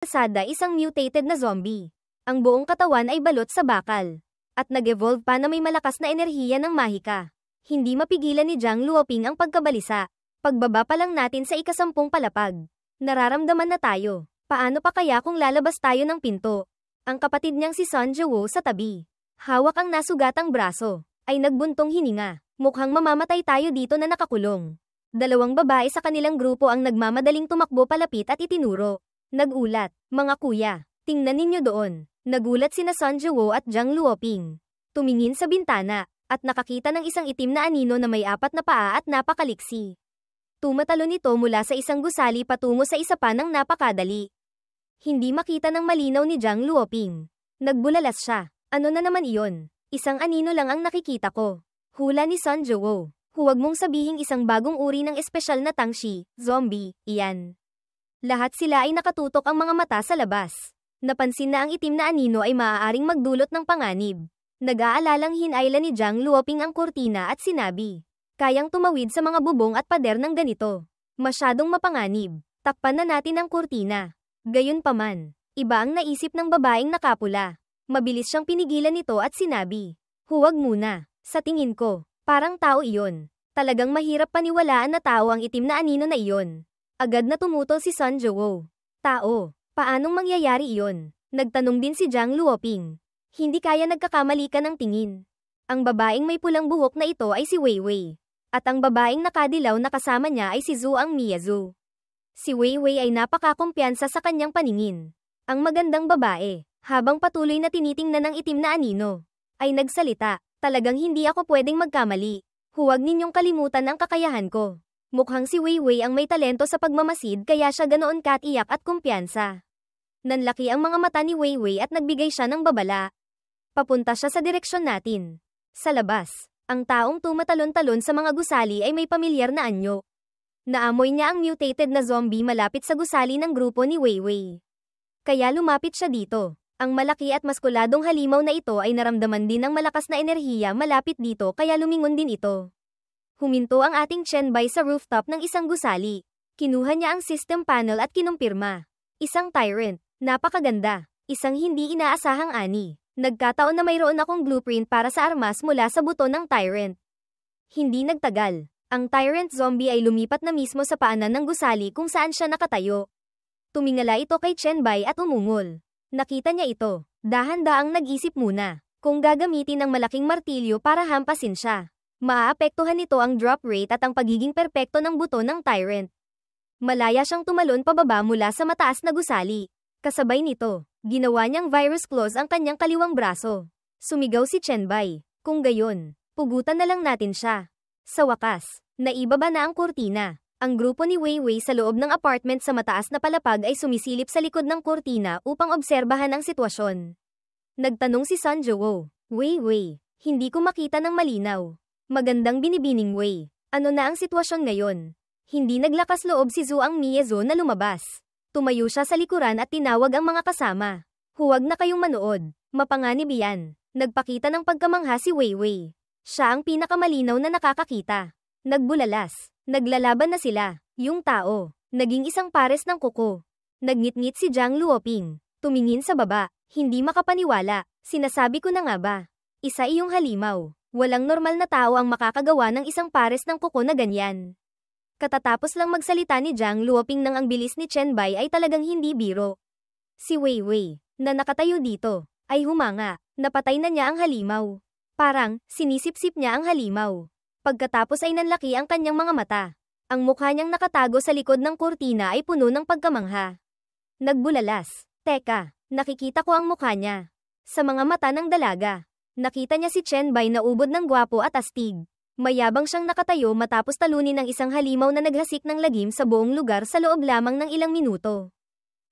Sada isang mutated na zombie. Ang buong katawan ay balot sa bakal. At nag-evolve pa na may malakas na enerhiya ng mahika. Hindi mapigilan ni Zhang Luoping ang pagkabalisa. Pagbaba pa lang natin sa ika-10 palapag. Nararamdaman na tayo. Paano pa kaya kung lalabas tayo ng pinto? Ang kapatid niyang si Sun Jiwoo sa tabi. Hawak ang nasugatang braso. Ay nagbuntong hininga. Mukhang mamamatay tayo dito na nakakulong. Dalawang babae sa kanilang grupo ang nagmamadaling tumakbo palapit at itinuro. Nagulat, mga kuya. Tingnan ninyo doon. Nagulat sina Sun Jiwoo at Zhang Luoping. Tumingin sa bintana, at nakakita ng isang itim na anino na may 4 na paa at napakaliksi. Tumatalon ito mula sa isang gusali patungo sa isa pa ng napakadali. Hindi makita ng malinaw ni Zhang Luoping. Nagbulalas siya. Ano na naman iyon? Isang anino lang ang nakikita ko. Hula ni Sun Jiwoo. Huwag mong sabihing isang bagong uri ng espesyal na tangshi, zombie, iyan. Lahat sila ay nakatutok ang mga mata sa labas. Napansin na ang itim na anino ay maaaring magdulot ng panganib. Nag-aalalang hinayla ni Zhang Luoping ang kurtina at sinabi, kayang tumawid sa mga bubong at pader ng ganito. Masyadong mapanganib. Takpan na natin ang kurtina. Gayunpaman, iba ang naisip ng babaeng nakapula. Mabilis siyang pinigilan nito at sinabi, huwag muna. Sa tingin ko, parang tao iyon. Talagang mahirap paniwalaan na tao ang itim na anino na iyon. Agad na tumutol si Sun Jiwoo. Tao, paanong mangyayari iyon? Nagtanong din si Zhang Luoping. Hindi kaya nagkakamali ka ng tingin. Ang babaeng may pulang buhok na ito ay si Weiwei. At ang babaeng nakadilaw na kasama niya ay si Zhuang Miyazu. Si Weiwei ay napakakumpiyansa sa kanyang paningin. Ang magandang babae, habang patuloy na tinitingnan ng itim na anino, ay nagsalita, talagang hindi ako pwedeng magkamali. Huwag ninyong kalimutan ang kakayahan ko. Mukhang si Weiwei ang may talento sa pagmamasid kaya siya ganoon katiyak at kumpiyansa. Nanlaki ang mga mata ni Weiwei at nagbigay siya ng babala. Papunta siya sa direksyon natin. Sa labas, ang taong tumatalon-talon sa mga gusali ay may pamilyar na anyo. Naamoy niya ang mutated na zombie malapit sa gusali ng grupo ni Weiwei. Kaya lumapit siya dito. Ang malaki at maskuladong halimaw na ito ay naramdaman din ng malakas na enerhiya malapit dito kaya lumingon din ito. Huminto ang ating Chenbai sa rooftop ng isang gusali. Kinuha niya ang system panel at kinumpirma. Isang tyrant. Napakaganda. Isang hindi inaasahang ani. Nagkataon na mayroon akong blueprint para sa armas mula sa buto ng tyrant. Hindi nagtagal. Ang tyrant zombie ay lumipat na mismo sa paanan ng gusali kung saan siya nakatayo. Tumingala ito kay Chenbai at umungol. Nakita niya ito. Dahan-daang nag-isip muna. Kung gagamitin ng malaking martilyo para hampasin siya. Maaapektuhan nito ang drop rate at ang pagiging perpekto ng buto ng tyrant. Malaya siyang tumalon pababa mula sa mataas na gusali. Kasabay nito, ginawa niyang virus claws ang kanyang kaliwang braso. Sumigaw si Chenbai. Kung gayon, pugutan na lang natin siya. Sa wakas, naibaba na ang kurtina. Ang grupo ni Weiwei sa loob ng apartment sa mataas na palapag ay sumisilip sa likod ng kurtina upang obserbahan ang sitwasyon. Nagtanong si Sun Jiwoo, Weiwei, hindi ko makita ng malinaw. Magandang binibining Wei. Ano na ang sitwasyon ngayon? Hindi naglakas loob si Zhuang Miyazu na lumabas. Tumayo siya sa likuran at tinawag ang mga kasama. Huwag na kayong manood. Mapanganib yan. Nagpakita ng pagkamangha si Weiwei. Siya ang pinakamalinaw na nakakakita. Nagbulalas. Naglalaban na sila. Yung tao. Naging isang pares ng kuko. Nagngit-ngit si Zhang Luoping. Tumingin sa baba. Hindi makapaniwala. Sinasabi ko na nga ba? Isa iyong halimaw. Walang normal na tao ang makakagawa ng isang pares ng kuko na ganyan. Katatapos lang magsalita ni Zhang Luoping nang ang bilis ni Chenbai ay talagang hindi biro. Si Weiwei, na nakatayo dito, ay humanga. Napatay na niya ang halimaw. Parang, sinisip-sip niya ang halimaw. Pagkatapos ay nanlaki ang kanyang mga mata. Ang mukha niyang nakatago sa likod ng kurtina ay puno ng pagkamangha. Nagbulalas. Teka, nakikita ko ang mukha niya. Sa mga mata ng dalaga. Nakita niya si Chenbai na ubod ng gwapo at astig. Mayabang siyang nakatayo matapos talunin ng isang halimaw na naghasik ng lagim sa buong lugar sa loob lamang ng ilang minuto.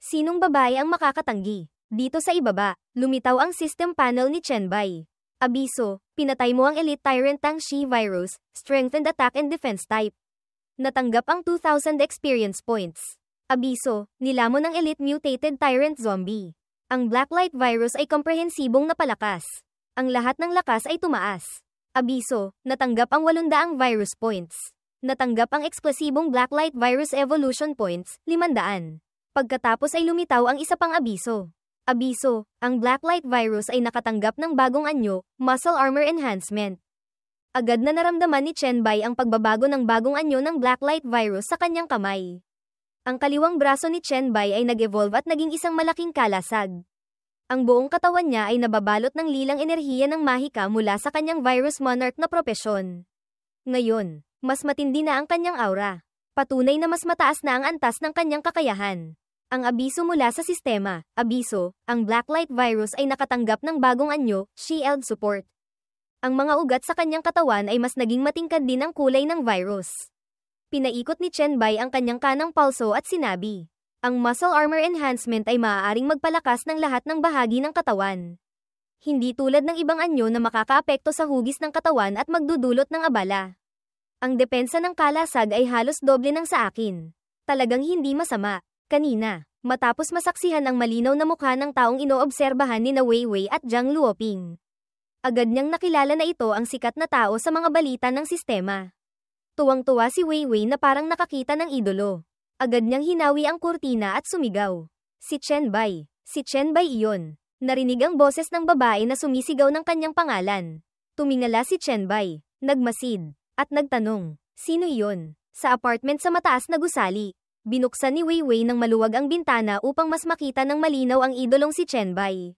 Sinong babae ang makakatanggi? Dito sa ibaba, lumitaw ang system panel ni Chenbai. Abiso, pinatay mo ang Elite Tyrant Tangshi Virus, Strengthened Attack and Defense Type. Natanggap ang 2,000 experience points. Abiso, nilamon ang Elite Mutated Tyrant Zombie. Ang Blacklight Virus ay komprehensibong napalakas. Ang lahat ng lakas ay tumaas. Abiso, natanggap ang 800 virus points. Natanggap ang eksplosibong Blacklight Virus Evolution Points, 500. Pagkatapos ay lumitaw ang isa pang abiso. Abiso, ang Blacklight virus ay nakatanggap ng bagong anyo, muscle armor enhancement. Agad na naramdaman ni Chen Bai ang pagbabago ng bagong anyo ng Blacklight virus sa kanyang kamay. Ang kaliwang braso ni Chen Bai ay nag-evolve at naging isang malaking kalasag. Ang buong katawan niya ay nababalot ng lilang enerhiya ng mahika mula sa kanyang virus monarch na propesyon. Ngayon, mas matindi na ang kanyang aura. Patunay na mas mataas na ang antas ng kanyang kakayahan. Ang abiso mula sa sistema, abiso, ang Blacklight virus ay nakatanggap ng bagong anyo, shield support. Ang mga ugat sa kanyang katawan ay mas naging matingkad din ang kulay ng virus. Pinaikot ni Chen Bai ang kanyang kanang palso at sinabi, ang muscle armor enhancement ay maaaring magpalakas ng lahat ng bahagi ng katawan. Hindi tulad ng ibang anyo na makakaapekto sa hugis ng katawan at magdudulot ng abala. Ang depensa ng kalasag ay halos doble ng sa akin. Talagang hindi masama. Kanina, matapos masaksihan ang malinaw na mukha ng taong inoobserbahan ni na Wei Wei at Zhang Luoping. Agad niyang nakilala na ito ang sikat na tao sa mga balita ng sistema. Tuwang-tuwa si Wei Wei na parang nakakita ng idolo. Agad niyang hinawi ang kurtina at sumigaw. Si Chen Bai iyon. Narinig ang boses ng babae na sumisigaw ng kanyang pangalan. Tumingala si Chen Bai, nagmasid, at nagtanong, sino iyon? Sa apartment sa mataas na gusali. Binuksan ni Wei Wei ng maluwag ang bintana upang mas makita ng malinaw ang idolong si Chen Bai.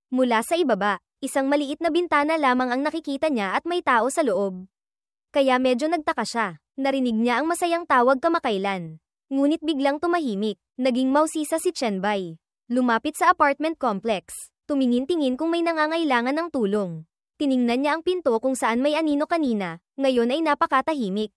Mula sa ibaba, isang maliit na bintana lamang ang nakikita niya at may tao sa loob. Kaya medyo nagtaka siya. Narinig niya ang masayang tawag kamakailan. Ngunit biglang tumahimik. Naging mausisa si Chen Bai. Lumapit sa apartment complex. Tumingin-tingin kung may nangangailangan ng tulong. Tiningnan niya ang pinto kung saan may anino kanina. Ngayon ay napakatahimik.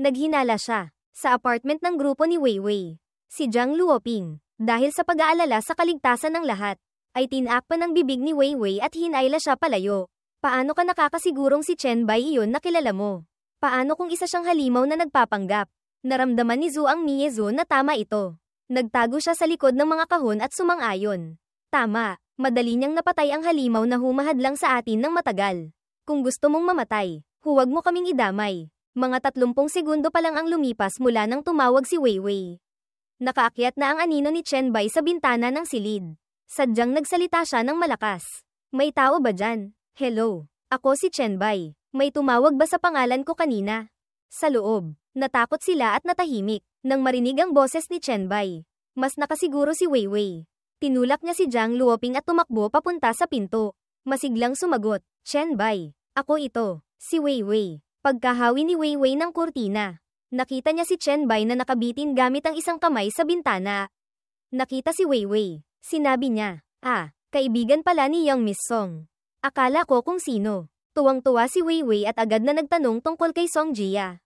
Naghinala siya. Sa apartment ng grupo ni Wei Wei. Si Zhang Luoping. Dahil sa pag-aalala sa kaligtasan ng lahat, ay tinakpan ng bibig ni Wei Wei at hinayla siya palayo. Paano ka nakakasigurong si Chen Bai iyon na kilala mo? Paano kung isa siyang halimaw na nagpapanggap? Naramdaman ni Zhuang Miezu na tama ito. Nagtago siya sa likod ng mga kahon at sumang-ayon. Tama, madali niyang napatay ang halimaw na humahadlang sa atin ng matagal. Kung gusto mong mamatay, huwag mo kaming idamay. Mga 30 segundo pa lang ang lumipas mula nang tumawag si Wei Wei. Nakaakyat na ang anino ni Chen Bai sa bintana ng silid. Sadyang nagsalita siya ng malakas. May tao ba dyan? Hello, ako si Chen Bai. May tumawag ba sa pangalan ko kanina? Sa loob, natakot sila at natahimik nang marinig ang boses ni Chen Bai. Mas nakasiguro si Wei Wei. Tinulak niya si Zhang Luoping at tumakbo papunta sa pinto. Masiglang sumagot, Chen Bai, ako ito, si Wei Wei. Pagkahawi ni Wei Wei ng kurtina, nakita niya si Chen Bai na nakabitin gamit ang isang kamay sa bintana. Nakita si Wei Wei. Sinabi niya, kaibigan pala ni Young Miss Song. Akala ko kung sino. Tuwang-tuwa si Wei Wei at agad na nagtanong tungkol kay Song Jia.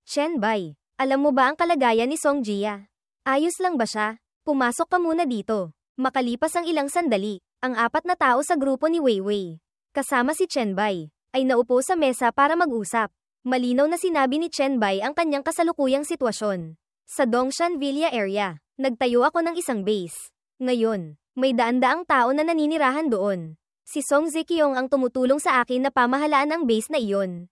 Chen Bai, alam mo ba ang kalagayan ni Song Jia? Ayos lang ba siya? Pumasok ka muna dito. Makalipas ang ilang sandali, ang 4 na tao sa grupo ni Wei Wei, kasama si Chen Bai, ay naupo sa mesa para mag-usap. Malinaw na sinabi ni Chen Bai ang kanyang kasalukuyang sitwasyon. Sa Dongshan Villa area, nagtayo ako ng isang base. Ngayon, may daan-daang tao na naninirahan doon. Si Song Zekiong ang tumutulong sa akin na pamahalaan ang base na iyon.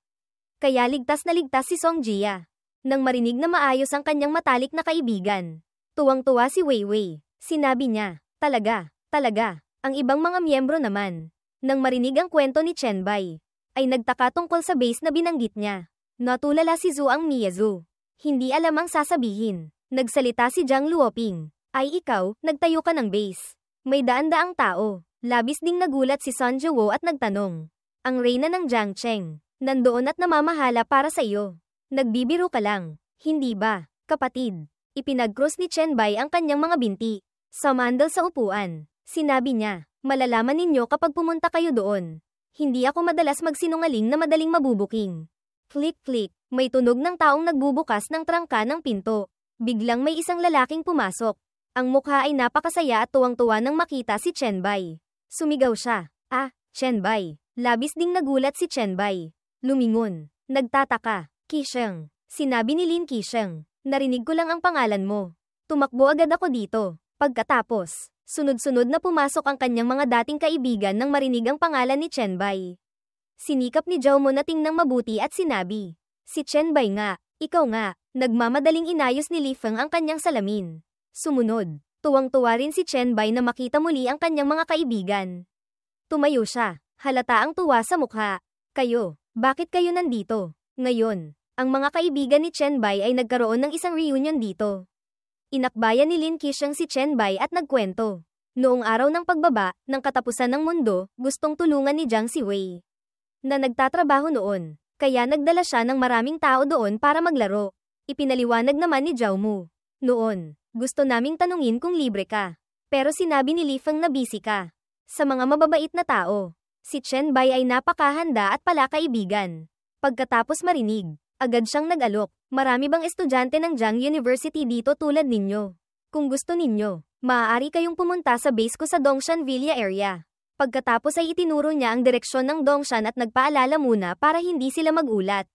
Kaya ligtas na ligtas si Song Jia. Nang marinig na maayos ang kanyang matalik na kaibigan. Tuwang-tuwa si Wei Wei. Sinabi niya, talaga. Ang ibang mga miyembro naman. Nang marinig ang kwento ni Chen Bai, ay nagtaka tungkol sa base na binanggit niya. Natulala si Zhuang Miezu. Hindi alam ang sasabihin. Nagsalita si Zhang Luoping. Ay ikaw, nagtayo ka ng base. May daan-daang tao. Labis ding nagulat si Sun Jiwo at nagtanong. Ang reyna ng Jiangcheng, nandoon at namamahala para sa iyo. Nagbibiro ka lang, hindi ba, kapatid? Ipinag-cross ni Chen Bai ang kanyang mga binti. Sumandal sa upuan. Sinabi niya, malalaman ninyo kapag pumunta kayo doon. Hindi ako madalas magsinungaling na madaling mabubuking. Click-click, may tunog ng taong nagbubukas ng trangka ng pinto. Biglang may isang lalaking pumasok. Ang mukha ay napakasaya at tuwang-tuwa nang makita si Chen Bai. Sumigaw siya. Chen Bai. Labis ding nagulat si Chen Bai. Lumingon. Nagtataka. Qisheng. Sinabi ni Lin Qisheng. Narinig ko lang ang pangalan mo. Tumakbo agad ako dito. Pagkatapos, sunod-sunod na pumasok ang kanyang mga dating kaibigan nang marinig ang pangalan ni Chen Bai. Sinikap ni Zhao Mo na tingnang mabuti at sinabi. Si Chen Bai nga. Ikaw nga. Nagmamadaling inayos ni Li Feng ang kanyang salamin. Sumunod. Tuwang-tuwa rin si Chen Bai na makita muli ang kanyang mga kaibigan. Tumayo siya. Halata ang tuwa sa mukha. Kayo, bakit kayo nandito? Ngayon, ang mga kaibigan ni Chen Bai ay nagkaroon ng isang reunion dito. Inakbayan ni Lin Qixing si Chen Bai at nagkwento. Noong araw ng pagbaba, ng katapusan ng mundo, gustong tulungan ni Jiang Siwei na nagtatrabaho noon. Kaya nagdala siya ng maraming tao doon para maglaro. Ipinaliwanag naman ni Zhao Mu. Noon, gusto naming tanungin kung libre ka. Pero sinabi ni Li Feng na busy ka. Sa mga mababait na tao, si Chen Bai ay napakahanda at palakaibigan. Pagkatapos marinig, agad siyang nag-alok. Marami bang estudyante ng Jiang University dito tulad ninyo? Kung gusto ninyo, maaari kayong pumunta sa base ko sa Dongshan Villa area. Pagkatapos ay itinuro niya ang direksyon ng Dongshan at nagpaalala muna para hindi sila magulat.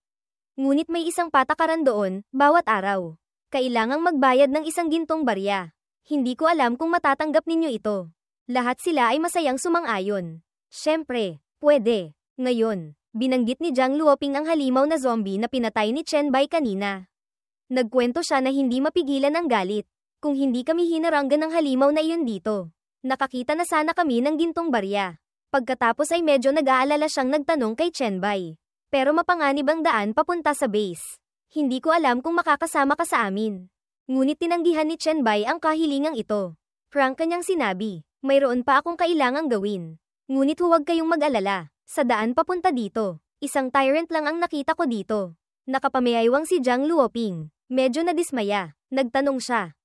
Ngunit may isang patakaran doon, bawat araw. Kailangang magbayad ng isang gintong barya. Hindi ko alam kung matatanggap ninyo ito. Lahat sila ay masayang sumang-ayon. Siyempre, pwede. Ngayon, binanggit ni Jiang Luoping ang halimaw na zombie na pinatay ni Chen Bai kanina. Nagkwento siya na hindi mapigilan ang galit. Kung hindi kami hinaranggan ng halimaw na iyon dito, nakakita na sana kami ng gintong barya. Pagkatapos ay medyo nag-aalala siyang nagtanong kay Chen Bai. Pero mapanganib ang daan papunta sa base. Hindi ko alam kung makakasama ka sa amin. Ngunit tinanggihan ni Chen Bai ang kahilingang ito. Frank kanyang sinabi, mayroon pa akong kailangang gawin. Ngunit huwag kayong mag-alala. Sa daan papunta dito, isang tyrant lang ang nakita ko dito. Nakapamayaywang si Jiang Luoping. Medyo nadismaya. Nagtanong siya,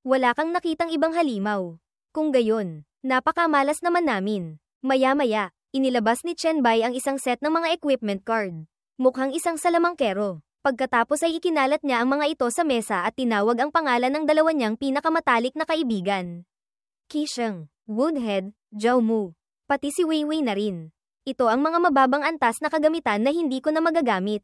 wala kang nakitang ibang halimaw? Kung gayon, napakamalas naman namin. Maya-maya, inilabas ni Chen Bai ang isang set ng mga equipment card. Mukhang isang salamangkero. Pagkatapos ay ikinalat niya ang mga ito sa mesa at tinawag ang pangalan ng dalawa niyang pinakamatalik na kaibigan. Qixing, Woodhead, Zhao Mu. Pati si Weiwei na rin. Ito ang mga mababang antas na kagamitan na hindi ko na magagamit.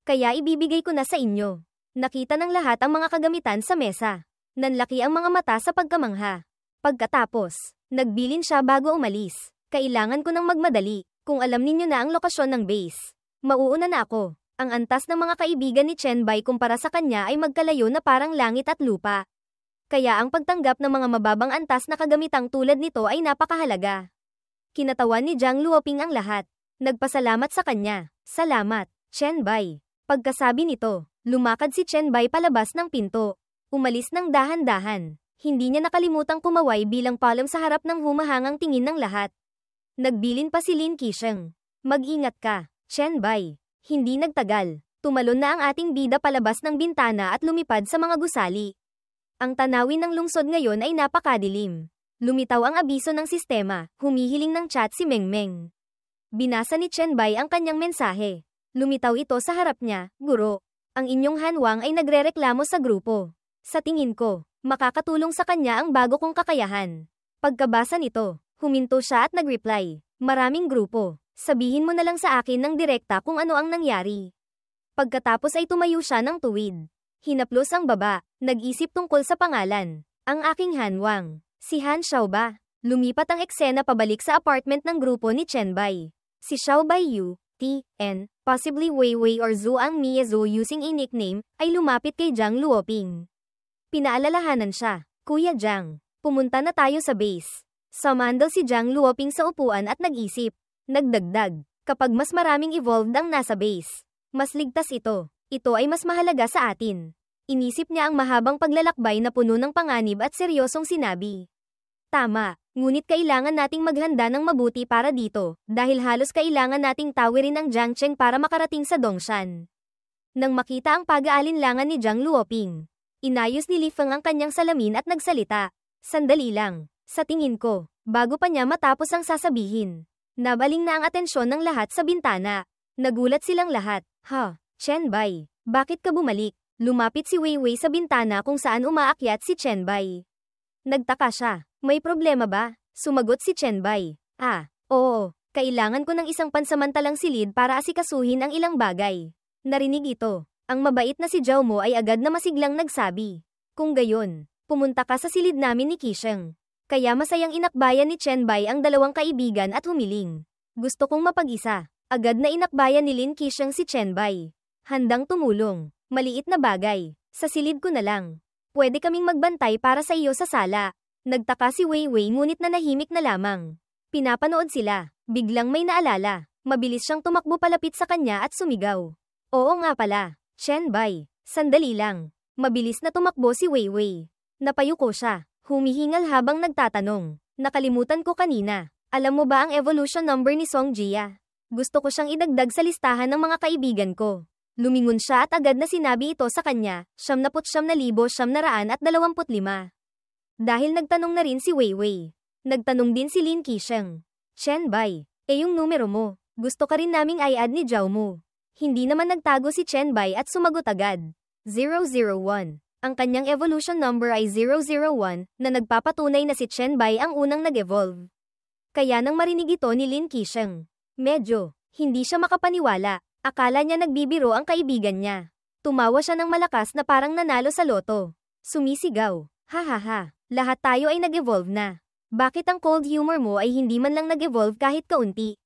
Kaya ibibigay ko na sa inyo. Nakita ng lahat ang mga kagamitan sa mesa. Nanlaki ang mga mata sa pagkamangha. Pagkatapos, nagbilin siya bago umalis. Kailangan ko nang magmadali, kung alam ninyo na ang lokasyon ng base. Mauuna na ako. Ang antas ng mga kaibigan ni Chen Bai kumpara sa kanya ay magkalayo na parang langit at lupa. Kaya ang pagtanggap ng mga mababang antas na kagamitang tulad nito ay napakahalaga. Kinatawan ni Jiang Luoping ang lahat. Nagpasalamat sa kanya. Salamat, Chen Bai. Pagkasabi nito, lumakad si Chen Bai palabas ng pinto. Umalis ng dahan-dahan. Hindi niya nakalimutang kumaway bilang palom sa harap ng humahangang tingin ng lahat. Nagbilin pa si Lin Qixing. Mag-ingat ka, Chen Bai. Hindi nagtagal. Tumalon na ang ating bida palabas ng bintana at lumipad sa mga gusali. Ang tanawin ng lungsod ngayon ay napakadilim. Lumitaw ang abiso ng sistema, humihiling ng chat si Mengmeng. Binasa ni Chen Bai ang kanyang mensahe. Lumitaw ito sa harap niya, Guro. Ang inyong Hanwang ay nagrereklamo sa grupo. Sa tingin ko, makakatulong sa kanya ang bago kong kakayahan. Pagkabasa nito, huminto siya at nagreply. Maraming grupo. Sabihin mo na lang sa akin ng direkta kung ano ang nangyari. Pagkatapos ay tumayo siya ng tuwid. Hinaplos ang baba, nag-isip tungkol sa pangalan. Ang aking Hanwang. Si Han Xiao ba? Lumipat ang eksena pabalik sa apartment ng grupo ni Chen Bai. Si Xiao Bai Yu, T.N., possibly Weiwei or Zhu Ang Mia Zhu using a nickname, ay lumapit kay Jiang Luoping. Pinaalalahanan siya, Kuya Jiang, pumunta na tayo sa base. Sumandal si Jiang Luoping sa upuan at nag-isip. Nagdagdag, kapag mas maraming evolved ang nasa base, mas ligtas ito. Ito ay mas mahalaga sa atin. Inisip niya ang mahabang paglalakbay na puno ng panganib at seryosong sinabi. Tama, ngunit kailangan nating maghanda ng mabuti para dito, dahil halos kailangan nating tawirin ang Jiangcheng para makarating sa Dongshan. Nang makita ang pag-aalinlangan ni Jiang Luoping, inayos ni Li Feng ang kanyang salamin at nagsalita. Sandali lang, sa tingin ko, bago pa niya matapos ang sasabihin. Nabaling na ang atensyon ng lahat sa bintana. Nagulat silang lahat. Chen Bai, bakit ka bumalik? Lumapit si Weiwei sa bintana kung saan umaakyat si Chen Bai. Nagtaka siya. May problema ba? Sumagot si Chen Bai. Oo. Kailangan ko ng isang pansamantalang silid para asikasuhin ang ilang bagay. Narinig ito. Ang mabait na si Zhao Mo ay agad na masiglang nagsabi. Kung gayon, pumunta ka sa silid namin ni Qixing. Kaya masayang inakbayan ni Chen Bai ang dalawang kaibigan at humiling. Gusto kong mapag-isa. Agad na inakbayan ni Lin Qixing si Chen Bai. Handang tumulong. Maliit na bagay. Sa silid ko na lang. Pwede kaming magbantay para sa iyo sa sala. Nagtaka si Weiwei ngunit nanahimik na lamang. Pinapanood sila. Biglang may naalala. Mabilis siyang tumakbo palapit sa kanya at sumigaw. Oo nga pala. Chen Bai. Sandali lang. Mabilis na tumakbo si Weiwei. Napayuko siya. Humihingal habang nagtatanong. Nakalimutan ko kanina. Alam mo ba ang evolution number ni Song Jia? Gusto ko siyang idagdag sa listahan ng mga kaibigan ko. Lumingon siya at agad na sinabi ito sa kanya, 79,925. Dahil nagtanong na rin si Weiwei. Nagtanong din si Lin Qisheng. Chen Bai, yung numero mo. Gusto ka rin naming i-add ni Zhao Mu. Hindi naman nagtago si Chen Bai at sumagot agad. 001. Ang kanyang evolution number ay 001 na nagpapatunay na si Chen Bai ang unang nag-evolve. Kaya nang marinig ito ni Lin Qisheng, medyo, hindi siya makapaniwala. Akala niya nagbibiro ang kaibigan niya. Tumawa siya ng malakas na parang nanalo sa loto. Sumisigaw, hahaha, lahat tayo ay nag-evolve na. Bakit ang cold humor mo ay hindi man lang nag-evolve kahit kaunti?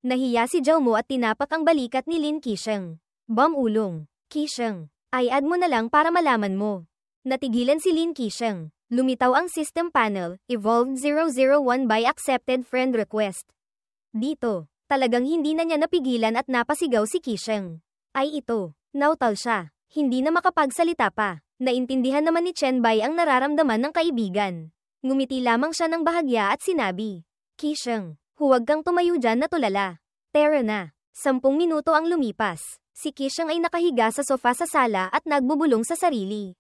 Nahiya si Zhao Mu at tinapak ang balikat ni Lin Qisheng. Bam-ulong, Qisheng, i-add mo na lang para malaman mo. Natigilan si Lin Qisheng. Lumitaw ang system panel, Evolved 001 by Accepted Friend Request. Dito, talagang hindi na niya napigilan at napasigaw si Qisheng. Ay ito, nautal siya. Hindi na makapagsalita pa. Naintindihan naman ni Chen Bai ang nararamdaman ng kaibigan. Ngumiti lamang siya ng bahagya at sinabi, Qisheng, huwag kang tumayo dyan na tulala. Tara na. 10 minuto ang lumipas. Si Qisheng ay nakahiga sa sofa sa sala at nagbubulong sa sarili.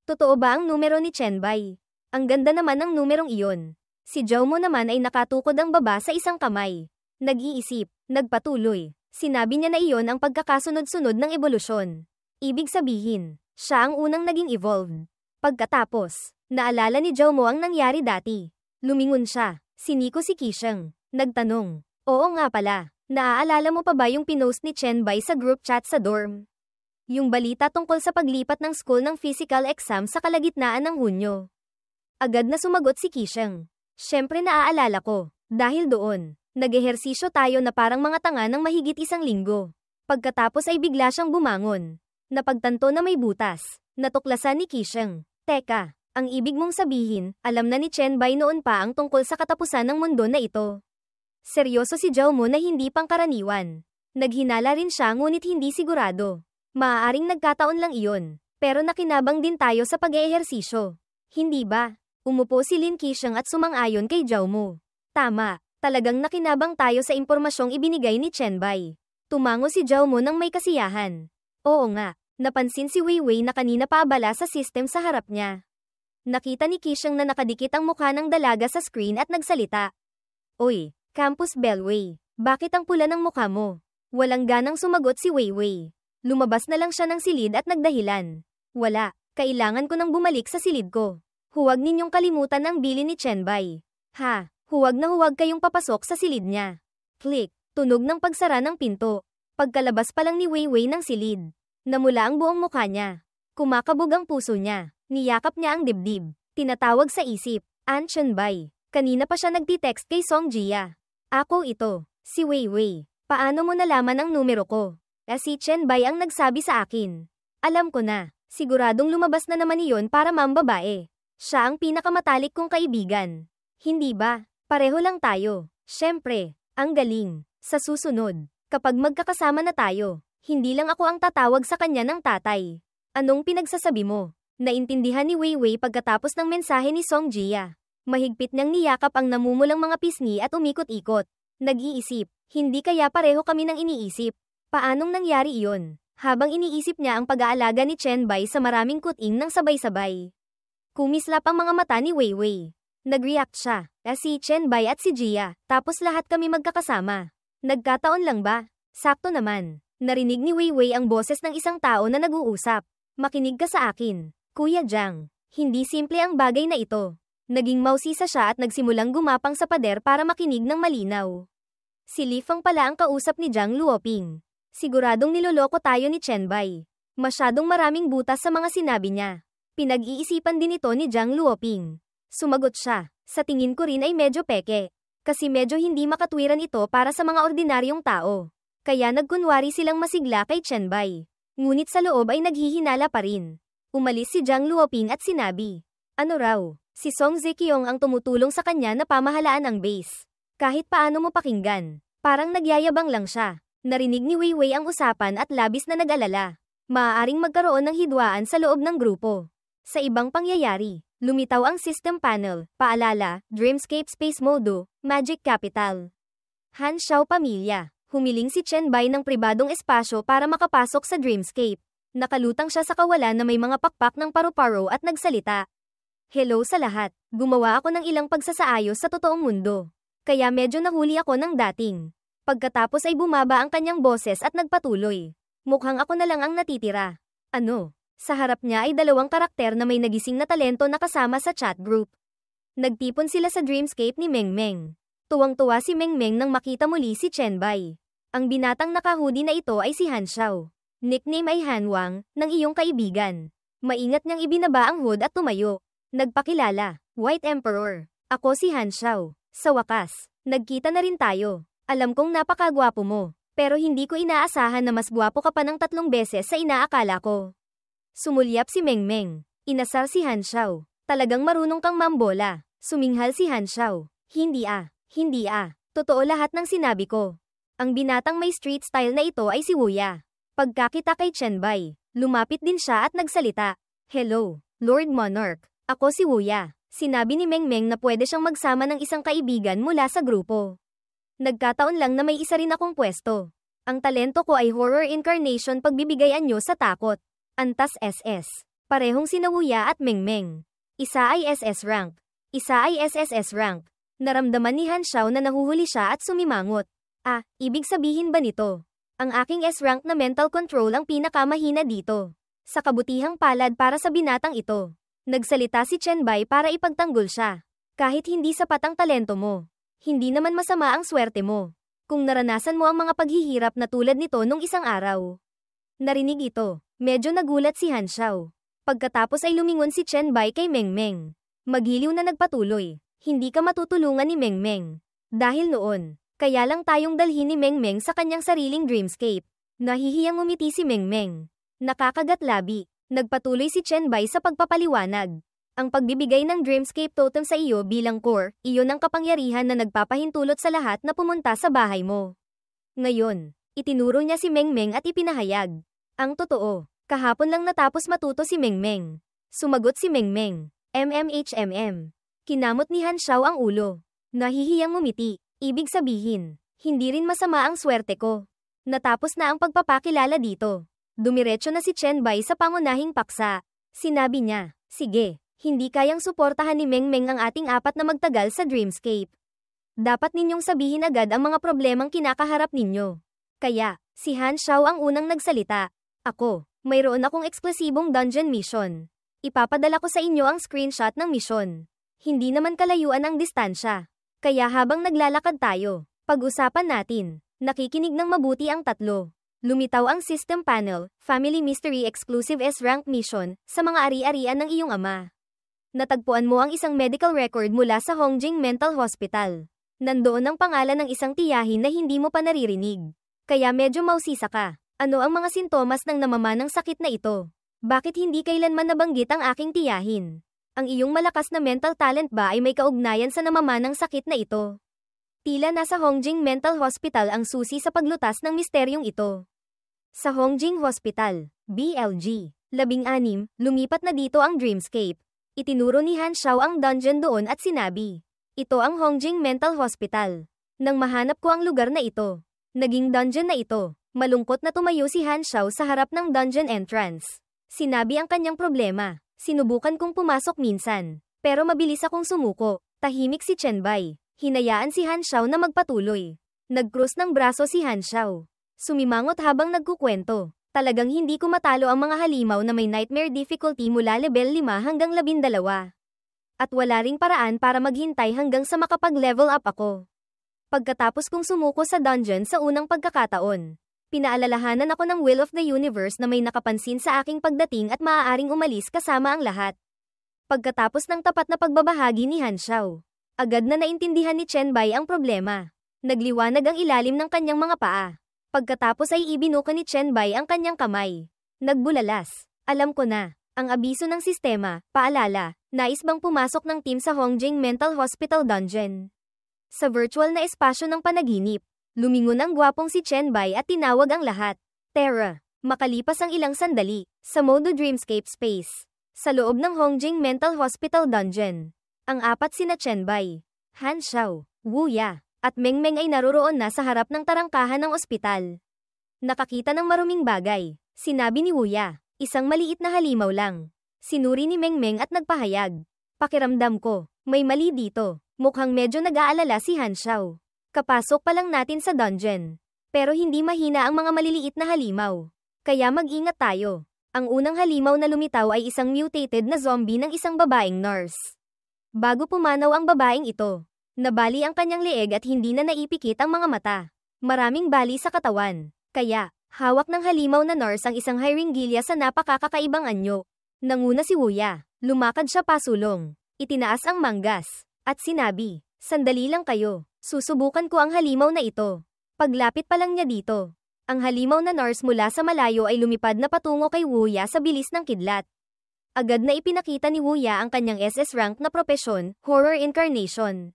Totoo ba ang numero ni Chen Bai? Ang ganda naman ng numerong iyon. Si Zhao Mu naman ay nakatukod ang baba sa isang kamay. Nag-iisip, nagpatuloy. Sinabi niya na iyon ang pagkakasunod-sunod ng ebolusyon. Ibig sabihin, siya ang unang naging evolved. Pagkatapos, naalala ni Zhao Mu ang nangyari dati. Lumingon siya. Siniko si Qisheng. Nagtanong, oo nga pala, naaalala mo pa ba yung pinost ni Chen Bai sa group chat sa dorm? Yung balita tungkol sa paglipat ng school ng physical exam sa kalagitnaan ng Hunyo. Agad na sumagot si Qisheng. Siyempre naaalala ko. Dahil doon, nag-ehersisyo tayo na parang mga tanga ng mahigit 1 linggo. Pagkatapos ay bigla siyang bumangon. Napagtanto na may butas. Natuklasan ni Qisheng. Teka, ang ibig mong sabihin, alam na ni Chen Bai noon pa ang tungkol sa katapusan ng mundo na ito. Seryoso si Zhao Mu na hindi pangkaraniwan. Naghinala rin siya ngunit hindi sigurado. Maaaring nagkataon lang iyon, pero nakinabang din tayo sa pag-eehersisyo. Hindi ba? Umupo si Lin Qisheng at sumang-ayon kay Zhao Mu. Tama, talagang nakinabang tayo sa impormasyong ibinigay ni Chen Bai. Tumango si Zhao Mu nang may kasiyahan. Oo nga, napansin si Weiwei na kanina paabala sa system sa harap niya. Nakita ni Qisheng na nakadikit ang mukha ng dalaga sa screen at nagsalita. Oy, Campus Bellway, bakit ang pula ng mukha mo? Walang ganang sumagot si Weiwei. Lumabas na lang siya ng silid at nagdahilan. Wala, kailangan ko nang bumalik sa silid ko. Huwag ninyong kalimutan ang bili ni Chen Bai. Ha, huwag na huwag kayong papasok sa silid niya. Click, tunog ng pagsara ng pinto. Pagkalabas pa lang ni Weiwei ng silid, namula ang buong mukha niya. Kumakabog ang puso niya. Niyakap niya ang dibdib. Tinatawag sa isip, Chen Bai. Kanina pa siya nagtitext kay Song Jia. Ako ito, si Weiwei. Paano mo nalaman ang numero ko? Si Chen Bai ang nagsabi sa akin. Alam ko na, siguradong lumabas na naman iyon para mambabae. Siya ang pinakamatalik kong kaibigan. Hindi ba? Pareho lang tayo. Siyempre, ang galing. Sa susunod, kapag magkakasama na tayo, hindi lang ako ang tatawag sa kanya ng tatay. Anong pinagsasabi mo? Naintindihan ni Weiwei pagkatapos ng mensahe ni Song Jia. Mahigpit niyang niyakap ang namumulang mga pisngi at umikot-ikot. Nag-iisip, hindi kaya pareho kami ng iniisip. Paanong nangyari iyon? Habang iniisip niya ang pag-aalaga ni Chen Bai sa maraming kuting ng sabay-sabay. Kumislap ang mga mata ni Weiwei. Nag-react siya, si Chen Bai at si Jia, tapos lahat kami magkakasama. Nagkataon lang ba? Sakto naman. Narinig ni Weiwei ang boses ng isang tao na nag-uusap. Makinig ka sa akin, Kuya Jiang. Hindi simple ang bagay na ito. Naging mausisa siya at nagsimulang gumapang sa pader para makinig ng malinaw. Si Li Feng pala ang kausap ni Jiang Luoping. Siguradong niloloko tayo ni Chen Bai. Masyadong maraming butas sa mga sinabi niya. Pinag-iisipan din ito ni Jiang Luoping. Sumagot siya. Sa tingin ko rin ay medyo peke. Kasi medyo hindi makatwiran ito para sa mga ordinaryong tao. Kaya nagkunwari silang masigla kay Chen Bai. Ngunit sa loob ay naghihinala pa rin. Umalis si Jiang Luoping at sinabi, ano raw? Si Song Zikyong ang tumutulong sa kanya na pamahalaan ang base. Kahit paano mo pakinggan, parang nagyayabang lang siya. Narinig ni Weiwei ang usapan at labis na nag-alala. Maaaring magkaroon ng hidwaan sa loob ng grupo. Sa ibang pangyayari, lumitaw ang system panel, paalala, Dreamscape Space Modo, Magic Capital. Han Xiao pamilya. Humiling si Chen Bai ng pribadong espasyo para makapasok sa Dreamscape. Nakalutang siya sa kawalan na may mga pakpak ng paru-paro at nagsalita. Hello sa lahat. Gumawa ako ng ilang pagsasaayos sa totoong mundo. Kaya medyo nahuli ako ng dating. Pagkatapos ay bumaba ang kanyang boses at nagpatuloy. Mukhang ako na lang ang natitira. Ano? Sa harap niya ay dalawang karakter na may nagising na talento na kasama sa chat group. Nagtipon sila sa Dreamscape ni Meng Meng. Tuwang-tuwa si Meng Meng nang makita muli si Chen Bai. Ang binatang naka-hoodie na ito ay si Han Xiao. Nickname ay Han Wang, ng iyong kaibigan. Maingat niyang ibinaba ang hood at tumayo. Nagpakilala, White Emperor. Ako si Han Xiao. Sa wakas, nagkita na rin tayo. Alam kong napakagwapo mo, pero hindi ko inaasahan na mas gwapo ka pa ng 3 beses sa inaakala ko. Sumulyap si Meng Meng. Inasar si Han Xiao. Talagang marunong kang mambola. Suminghal si Han Xiao. Hindi ah. Totoo lahat ng sinabi ko. Ang binatang may street style na ito ay si Wuya. Pagkakita kay Chen Bai, lumapit din siya at nagsalita. Hello, Lord Monarch. Ako si Wuya. Sinabi ni Meng Meng na pwede siyang magsama ng isang kaibigan mula sa grupo. Nagkataon lang na may isa rin akong pwesto. Ang talento ko ay horror incarnation pagbibigay anyo sa takot. Antas SS. Parehong sina Wuya at Meng Meng. Isa ay SS rank. Isa ay SSS rank. Naramdaman ni Han Xiao na nahuhuli siya at sumimangot. Ibig sabihin ba nito? Ang aking S-rank na mental control ang pinakamahina dito. Sa kabutihang palad para sa binatang ito. Nagsalita si Chen Bai para ipagtanggol siya. Kahit hindi sapat ang talento mo, hindi naman masama ang swerte mo. Kung naranasan mo ang mga paghihirap na tulad nito nung isang araw. Narinig ito, medyo nagulat si Han Xiao. Pagkatapos ay lumingon si Chen Bai kay Meng Meng. Magiliw na nagpatuloy. Hindi ka matutulungan ni Meng Meng. Dahil noon, kaya lang tayong dalhin ni Meng Meng sa kanyang sariling dreamscape. Nahihiyang umiti si Meng Meng. Nakakagatlabi. Nagpatuloy si Chen Bai sa pagpapaliwanag. Ang pagbibigay ng dreamscape totem sa iyo bilang core, iyon ang kapangyarihan na nagpapahintulot sa lahat na pumunta sa bahay mo. Ngayon, itinuro niya si Meng Meng at ipinahayag. Ang totoo, kahapon lang natapos matuto si Meng Meng. Sumagot si Meng Meng. Kinamot ni Han Xiao ang ulo. Nahihiyang umiti. Ibig sabihin, hindi rin masama ang swerte ko. Natapos na ang pagpapakilala dito. Dumiretso na si Chen Bai sa pangunahing paksa. Sinabi niya, sige, hindi kayang suportahan ni Meng Meng ang ating 4 na magtagal sa Dreamscape. Dapat ninyong sabihin agad ang mga problemang kinakaharap ninyo. Kaya, si Han Xiao ang unang nagsalita. Ako, mayroon akong eksklusibong dungeon mission. Ipapadala ko sa inyo ang screenshot ng mission. Hindi naman kalayuan ang distansya. Kaya habang naglalakad tayo, pag-usapan natin. Nakikinig ng mabuti ang 3. Lumitaw ang system panel, Family Mystery Exclusive S-Rank Mission, sa mga ari-arian ng iyong ama. Natagpuan mo ang isang medical record mula sa Hongjing Mental Hospital. Nandoon ang pangalan ng isang tiyahin na hindi mo pa naririnig. Kaya medyo mausisa ka. Ano ang mga sintomas ng namamanang sakit na ito? Bakit hindi kailanman nabanggit ang aking tiyahin? Ang iyong malakas na mental talent ba ay may kaugnayan sa namamanang sakit na ito? Tila nasa Hongjing Mental Hospital ang susi sa paglutas ng misteryong ito. Sa Hongjing Hospital, BLG, 16, lumipat na dito ang Dreamscape. Itinuro ni Han Xiao ang dungeon doon at sinabi, ito ang Hongjing Mental Hospital. Nang mahanap ko ang lugar na ito, naging dungeon na ito. Malungkot na tumayo si Han Xiao sa harap ng dungeon entrance. Sinabi ang kanyang problema. Sinubukan kong pumasok minsan, pero mabilis akong sumuko. Tahimik si Chen Bai. Hinayaan si Han Xiao na magpatuloy. Nagkrus ng braso si Han Xiao. Sumimangot habang nagkukwento. Talagang hindi ko matalo ang mga halimaw na may nightmare difficulty mula level 5 hanggang 12. At wala ring paraan para maghintay hanggang sa makapag-level up ako. Pagkatapos kong sumuko sa dungeon sa unang pagkakataon, pinaalalahanan ako ng will of the universe na may nakapansin sa aking pagdating at maaaring umalis kasama ang lahat. Pagkatapos ng tapat na pagbabahagi ni Han Xiao, agad na naintindihan ni Chen Bai ang problema. Nagliwanag ang ilalim ng kanyang mga paa. Pagkatapos ay ibinuka ni Chen Bai ang kanyang kamay. Nagbulalas. Alam ko na. Ang abiso ng sistema, paalala, nais bang pumasok ng team sa Hongjing Mental Hospital Dungeon? Sa virtual na espasyo ng panaginip, lumingon ang gwapong si Chen Bai at tinawag ang lahat. Terra. Makalipas ang ilang sandali, sa Modo Dreamscape Space. Sa loob ng Hongjing Mental Hospital Dungeon. Ang apat sina Chen Bai, Han Xiao, Wu Ya, at Meng Meng ay naroroon na sa harap ng tarangkahan ng ospital. Nakakita ng maruming bagay, sinabi ni Wu Ya, isang maliit na halimaw lang. Sinuri ni Meng Meng at nagpahayag. Pakiramdam ko, may mali dito. Mukhang medyo nag-aalala si Han Xiao. Kapasok pa lang natin sa dungeon. Pero hindi mahina ang mga maliliit na halimaw. Kaya mag-ingat tayo. Ang unang halimaw na lumitaw ay isang mutated na zombie ng isang babaeng nurse. Bago pumanaw ang babaeng ito, nabali ang kanyang leeg at hindi na naipikit ang mga mata. Maraming bali sa katawan. Kaya, hawak ng halimaw na nurse ang isang hyringilya sa napakakakaibang anyo. Nanguna si Wu Ya. Lumakad siya pasulong. Itinaas ang manggas. At sinabi, sandali lang kayo. Susubukan ko ang halimaw na ito. Paglapit pa lang niya dito, ang halimaw na nurse mula sa malayo ay lumipad na patungo kay Wu Ya sa bilis ng kidlat. Agad na ipinakita ni Wu Ya ang kanyang SS rank na propesyon, Horror Incarnation.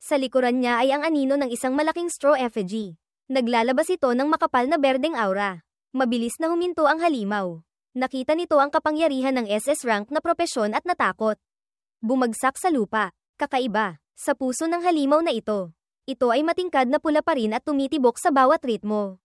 Sa likuran niya ay ang anino ng isang malaking straw effigy. Naglalabas ito ng makapal na berdeng aura. Mabilis na huminto ang halimaw. Nakita nito ang kapangyarihan ng SS rank na propesyon at natakot. Bumagsak sa lupa. Kakaiba. Sa puso ng halimaw na ito. Ito ay matingkad na pula pa rin at tumitibok sa bawat ritmo.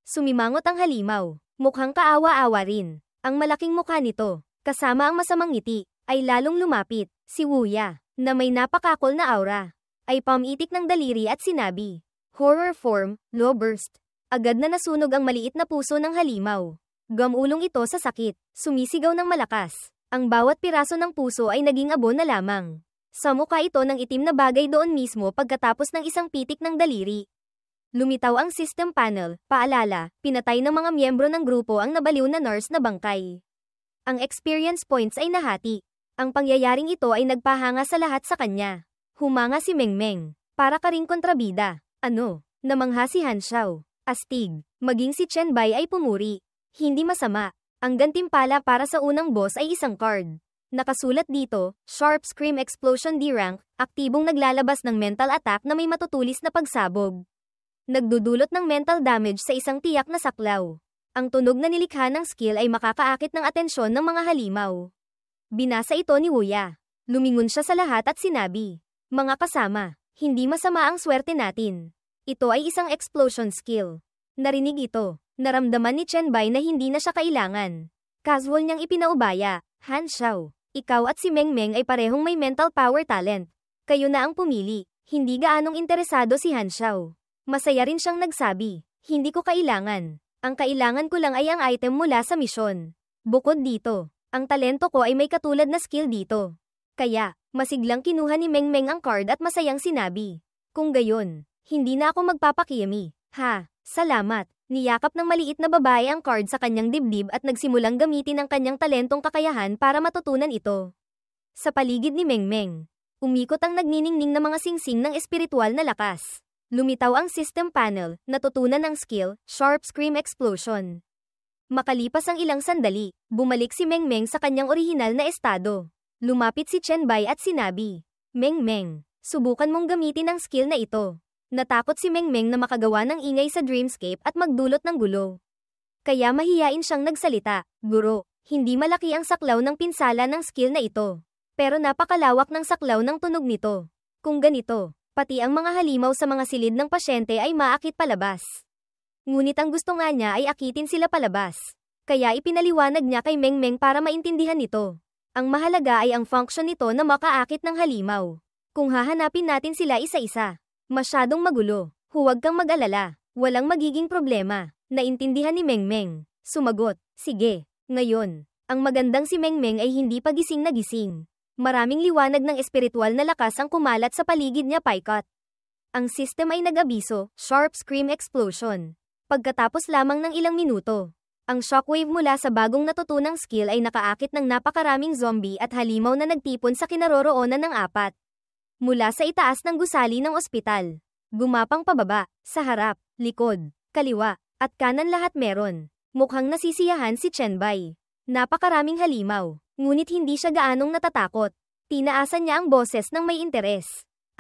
Sumimangot ang halimaw. Mukhang kaawa-awa rin. Ang malaking mukha nito, kasama ang masamang ngiti, ay lalong lumapit. Si Wu Ya, na may napakakol na aura, ay pamitik ng daliri at sinabi, Horror form, low burst. Agad na nasunog ang maliit na puso ng halimaw. Gamulong ito sa sakit, sumisigaw ng malakas. Ang bawat piraso ng puso ay naging abo na lamang. Sa mukha ito ng itim na bagay doon mismo pagkatapos ng isang pitik ng daliri. Lumitaw ang system panel, paalala, pinatay ng mga miyembro ng grupo ang nabaliw na nurse na bangkay. Ang experience points ay nahati. Ang pangyayaring ito ay nagpahanga sa lahat sa kanya. Humanga si Meng Meng. Para ka ring kontrabida. Ano? Namangha si Han Xiao. Astig. Maging si Chen Bai ay pumuri. Hindi masama. Ang gantimpala para sa unang boss ay isang card. Nakasulat dito, Sharp Scream Explosion D-Rank, aktibong naglalabas ng mental attack na may matutulis na pagsabog. Nagdudulot ng mental damage sa isang tiyak na saklaw. Ang tunog na nilikha ng skill ay makakaakit ng atensyon ng mga halimaw. Binasa ito ni Wu Ya. Lumingon siya sa lahat at sinabi, mga kasama, hindi masama ang swerte natin. Ito ay isang explosion skill. Narinig ito. Naramdaman ni Chen Bai na hindi na siya kailangan. Casual niyang ipinaubaya, Han Xiao. Ikaw at si Meng Meng ay parehong may mental power talent. Kayo na ang pumili. Hindi gaanong interesado si Han Xiao. Masaya rin siyang nagsabi, hindi ko kailangan. Ang kailangan ko lang ay ang item mula sa misyon. Bukod dito, ang talento ko ay may katulad na skill dito. Kaya, masiglang kinuha ni Meng Meng ang card at masayang sinabi. Kung gayon, hindi na ako magpapakiyami. Ha, salamat. Niyakap ng maliit na babae ang card sa kanyang dibdib at nagsimulang gamitin ang kanyang talentong kakayahan para matutunan ito. Sa paligid ni Meng Meng, umikot ang nagniningning na mga singsing ng espiritual na lakas. Lumitaw ang system panel, natutunan ang skill, Sharp Scream Explosion. Makalipas ang ilang sandali, bumalik si Meng Meng sa kanyang orihinal na estado. Lumapit si Chen Bai at sinabi, Meng Meng, subukan mong gamitin ang skill na ito. Natakot si Meng Meng na makagawa ng ingay sa dreamscape at magdulot ng gulo. Kaya mahiyain siyang nagsalita, Guro, hindi malaki ang saklaw ng pinsala ng skill na ito. Pero napakalawak ng saklaw ng tunog nito. Kung ganito, pati ang mga halimaw sa mga silid ng pasyente ay maakit palabas. Ngunit ang gusto nga niya ay akitin sila palabas. Kaya ipinaliwanag niya kay Meng Meng para maintindihan ito. Ang mahalaga ay ang function nito na makaakit ng halimaw. Kung hahanapin natin sila isa-isa, masyadong magulo. Huwag kang mag-alala. Walang magiging problema. Naintindihan ni Meng Meng. Sumagot, sige. Ngayon, ang magandang si Meng Meng ay hindi pa gising na gising. Maraming liwanag ng espiritual na lakas ang kumalat sa paligid niya Paikot. Ang system ay nag-abiso, Sharp Scream Explosion. Pagkatapos lamang ng ilang minuto, ang shockwave mula sa bagong natutunang skill ay nakaakit ng napakaraming zombie at halimaw na nagtipon sa kinaroroonan ng apat. Mula sa itaas ng gusali ng ospital, gumapang pababa, sa harap, likod, kaliwa, at kanan lahat meron. Mukhang nasisiyahan si Chen Bai. Napakaraming halimaw, ngunit hindi siya gaanong natatakot. Tinaasan niya ang boses ng may interes.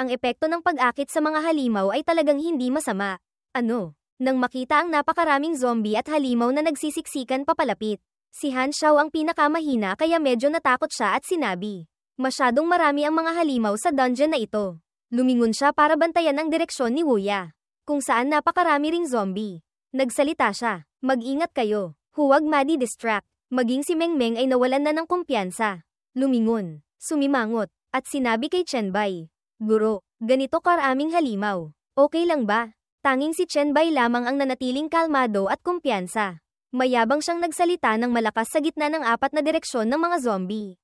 Ang epekto ng pag-akit sa mga halimaw ay talagang hindi masama. Ano? Nang makita ang napakaraming zombie at halimaw na nagsisiksikan papalapit, si Han Xiao ang pinakamahina kaya medyo natakot siya at sinabi, "Masyadong marami ang mga halimaw sa dungeon na ito." Lumingon siya para bantayan ang direksyon ni Wuya, kung saan napakarami ring zombie. Nagsalita siya, "Mag-ingat kayo, huwag madi-distract." Maging si Meng Meng ay nawalan na ng kumpiyansa. Lumingon, sumimangot, at sinabi kay Chen Bai, "Guro, ganito karaming halimaw. Okay lang ba?" Tanging si Chen Bai lamang ang nanatiling kalmado at kumpiyansa. Mayabang siyang nagsalita ng malakas sa gitna ng 4 na direksyon ng mga zombie.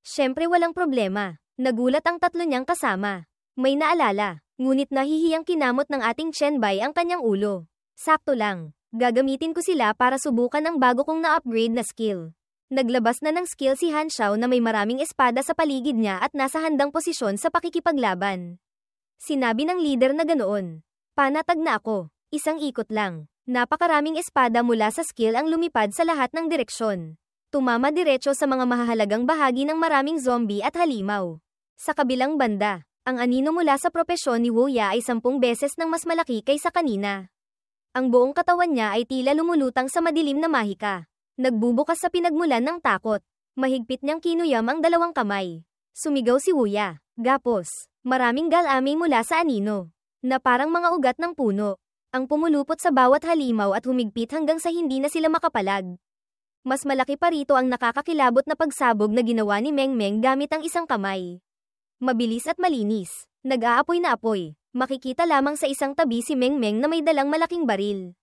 Siyempre walang problema. Nagulat ang 3 niyang kasama. May naalala, ngunit nahihiyang kinamot ng ating Chen Bai ang kanyang ulo. Sakto lang. Gagamitin ko sila para subukan ang bago kong na-upgrade na skill. Naglabas na ng skill si Han Xiao na may maraming espada sa paligid niya at nasa handang posisyon sa pakikipaglaban. Sinabi ng leader na ganoon. Panatag na ako. Isang ikot lang. Napakaraming espada mula sa skill ang lumipad sa lahat ng direksyon. Tumama diretso sa mga mahahalagang bahagi ng maraming zombie at halimaw. Sa kabilang banda, ang anino mula sa propesyon ni Wuya ay 10 beses ng mas malaki kaysa kanina. Ang buong katawan niya ay tila lumulutang sa madilim na mahika. Nagbubukas sa pinagmulan ng takot. Mahigpit niyang kinuyam ang 2 kamay. Sumigaw si Wuya. Gapos. Maraming galamay mula sa anino, na parang mga ugat ng puno, ang pumulupot sa bawat halimaw at humigpit hanggang sa hindi na sila makapalag. Mas malaki pa rito ang nakakakilabot na pagsabog na ginawa ni Meng Meng gamit ang isang kamay. Mabilis at malinis. Nag-aapoy na apoy. Makikita lamang sa isang tabi si Meng Meng na may dalang malaking baril.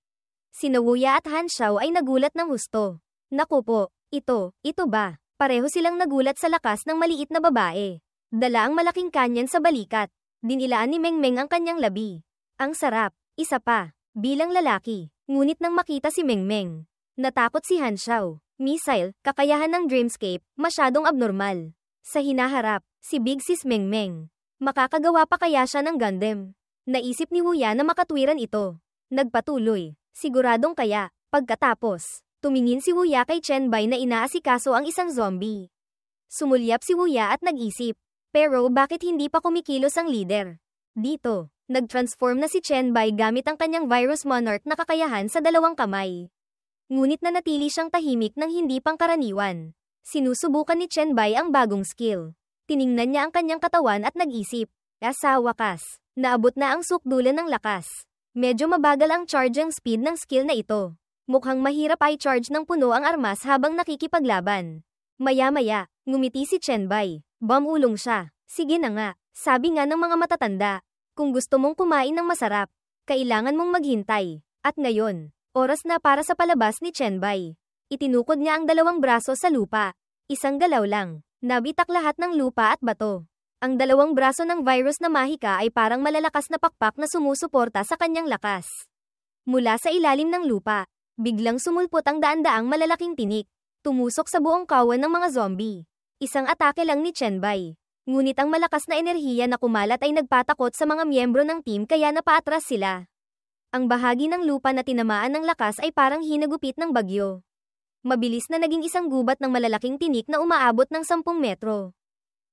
Sina Wuya at Han Xiao ay nagulat ng husto. Naku po, ito ba? Pareho silang nagulat sa lakas ng maliit na babae. Dala ang malaking kanyan sa balikat. Dinilaan ni Meng Meng ang kanyang labi. Ang sarap, isa pa, bilang lalaki. Ngunit nang makita si Meng Meng, natakot si Han Xiao. Missile, kakayahan ng Dreamscape, masyadong abnormal. Sa hinaharap, si Big Sis Meng Meng. Makakagawa pa kaya siya ng Gundam? Naisip ni Wuya na makatwiran ito. Nagpatuloy. Siguradong kaya. Pagkatapos, tumingin si Wuya kay Chen Bai na inaasikaso ang isang zombie. Sumulyap si Wuya at nag-isip. Pero bakit hindi pa kumikilos ang leader? Dito, nag-transform na si Chen Bai gamit ang kanyang Virus Monarch na kakayahan sa 2 kamay. Ngunit nanatili siyang tahimik ng hindi pangkaraniwan. Sinusubukan ni Chen Bai ang bagong skill. Tiningnan niya ang kanyang katawan at nag-isip. Sa wakas, naabot na ang sukdulan ng lakas. Medyo mabagal ang charging speed ng skill na ito. Mukhang mahirap ay charge ng puno ang armas habang nakikipaglaban. Maya-maya, ngumiti si Chen Bai. Bumulong siya. Sige na nga, sabi nga ng mga matatanda. Kung gusto mong kumain ng masarap, kailangan mong maghintay. At ngayon, oras na para sa palabas ni Chen Bai. Itinukod niya ang 2 braso sa lupa. Isang galaw lang. Nabitak lahat ng lupa at bato. Ang 2 braso ng virus na mahika ay parang malalakas na pakpak na sumusuporta sa kanyang lakas. Mula sa ilalim ng lupa, biglang sumulpot ang daan-daang malalaking tinik. Tumusok sa buong kawan ng mga zombie. Isang atake lang ni Chen Bai. Ngunit ang malakas na enerhiya na kumalat ay nagpatakot sa mga miyembro ng team kaya napaatras sila. Ang bahagi ng lupa na tinamaan ng lakas ay parang hinagupit ng bagyo. Mabilis na naging isang gubat ng malalaking tinik na umaabot ng 10 metro.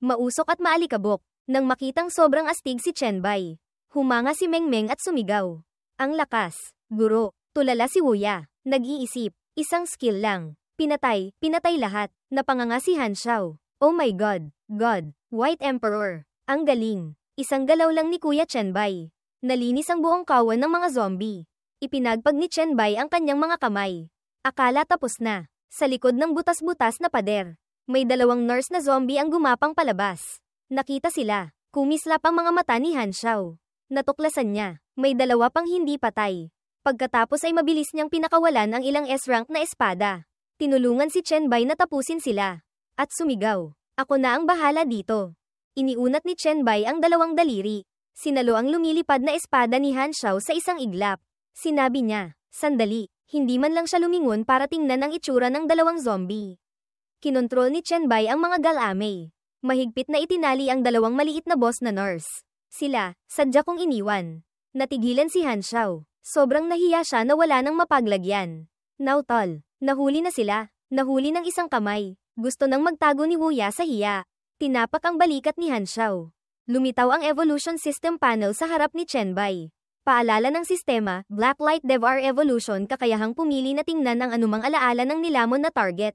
Mausok at maalikabok. Nang makitang sobrang astig si Chen Bai, humanga si Meng Meng at sumigaw. Ang lakas. Guro, tulala si Wuya. Nag-iisip. Isang skill lang. Pinatay lahat. Napanganga si Han Xiao. Oh my God, White Emperor. Ang galing. Isang galaw lang ni Kuya Chen Bai. Nalinis ang buong kawan ng mga zombie. Ipinagpag ni Chen Bai ang kanyang mga kamay. Akala tapos na. Sa likod ng butas-butas na pader, may 2 nurse na zombie ang gumapang palabas. Nakita sila. Kumislap ang mga mata ni Han Xiao. Natuklasan niya. May 2 pang hindi patay. Pagkatapos ay mabilis niyang pinakawalan ang ilang S-rank na espada. Tinulungan si Chen Bai na tapusin sila. At sumigaw. Ako na ang bahala dito. Iniunat ni Chen Bai ang 2 daliri. Sinalo ang lumilipad na espada ni Han Xiao sa isang iglap. Sinabi niya, sandali, hindi man lang siya lumingon para tingnan ang itsura ng 2 zombie. Kinontrol ni Chen Bai ang mga galamay. Mahigpit na itinali ang 2 maliit na boss na nurse. Sila, sadya kong iniwan. Natigilan si Han Xiao. Sobrang nahiya siya na wala nang mapaglagyan. Now tol, nahuli na sila. Nahuli ng isang kamay. Gusto nang magtago ni Wuya sa hiya. Tinapak ang balikat ni Han Xiao. Lumitaw ang evolution system panel sa harap ni Chen Bai. Paalala ng sistema, Blacklight DevR Evolution, kakayahang pumili na tingnan ang anumang alaala ng nilamon na target.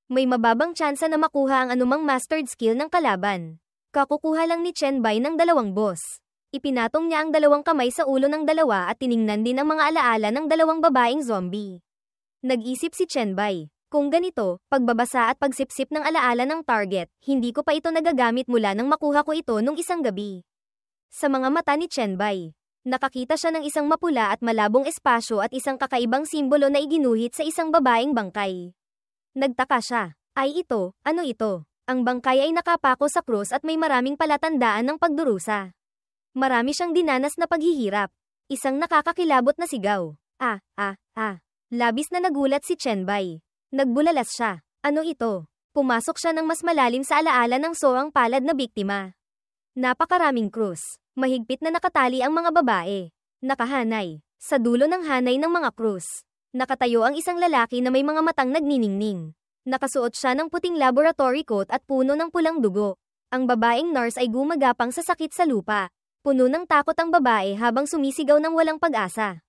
May mababang tsansa na makuha ang anumang mastered skill ng kalaban. Kakukuha lang ni Chen Bai ng 2 boss. Ipinatong niya ang 2 kamay sa ulo ng dalawa at tiningnan din ang mga alaala ng 2 babaeng zombie. Nag-isip si Chen Bai, kung ganito, pagbabasa at pagsipsip ng alaala ng target, hindi ko pa ito nagagamit mula nang makuha ko ito nung isang gabi. Sa mga mata ni Chen Bai, nakakita siya ng isang mapula at malabong espasyo at isang kakaibang simbolo na iginuhit sa isang babaeng bangkay. Nagtaka siya. Ay ito, ano ito? Ang bangkay ay nakapako sa krus at may maraming palatandaan ng pagdurusa. Marami siyang dinanas na paghihirap. Isang nakakakilabot na sigaw. Labis na nagulat si Chen Bai. Nagbulalas siya. Ano ito? Pumasok siya ng mas malalim sa alaala ng soang palad na biktima. Napakaraming krus. Mahigpit na nakatali ang mga babae. Nakahanay. Sa dulo ng hanay ng mga krus. Nakatayo ang isang lalaki na may mga matang nagniningning. Nakasuot siya ng puting laboratory coat at puno ng pulang dugo. Ang babaeng nurse ay gumagapang sa sakit sa lupa. Puno ng takot ang babae habang sumisigaw ng walang pag-asa.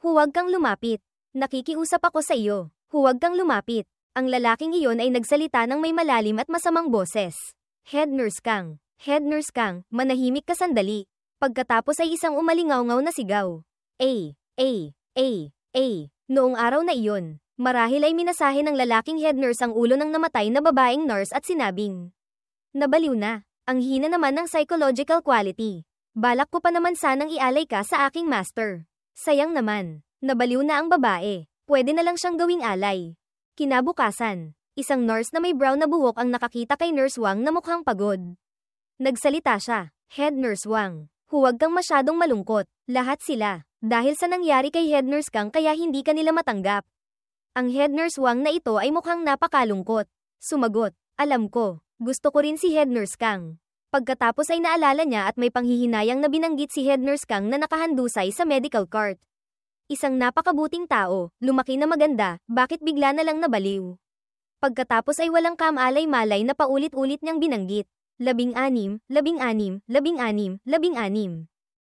Huwag kang lumapit. Nakikiusap ako sa iyo. Huwag kang lumapit. Ang lalaking iyon ay nagsalita ng may malalim at masamang boses. Head Nurse Kang, manahimik ka sandali. Pagkatapos ay isang umalingaw-ngaw na sigaw. Noong araw na iyon, marahil ay minasahe ng lalaking head nurse ang ulo ng namatay na babaeng nurse at sinabing, nabaliw na, ang hina naman ng psychological quality. Balak ko pa naman sanang ialay ka sa aking master. Sayang naman, nabaliw na ang babae, pwede na lang siyang gawing alay. Kinabukasan, isang nurse na may brown na buhok ang nakakita kay Nurse Wang na mukhang pagod. Nagsalita siya, Head Nurse Wang, huwag kang masyadong malungkot, lahat sila. Dahil sa nangyari kay Head Nurse Kang kaya hindi ka nila matanggap. Ang Head Nurse Wang na ito ay mukhang napakalungkot. Sumagot, alam ko, gusto ko rin si Head Nurse Kang. Pagkatapos ay naalala niya at may panghihinayang na binanggit si Head Nurse Kang na nakahandusay sa medical cart. Isang napakabuting tao, lumaki na maganda, bakit bigla na lang nabaliw? Pagkatapos ay walang kamalay-malay na paulit-ulit niyang binanggit. 16.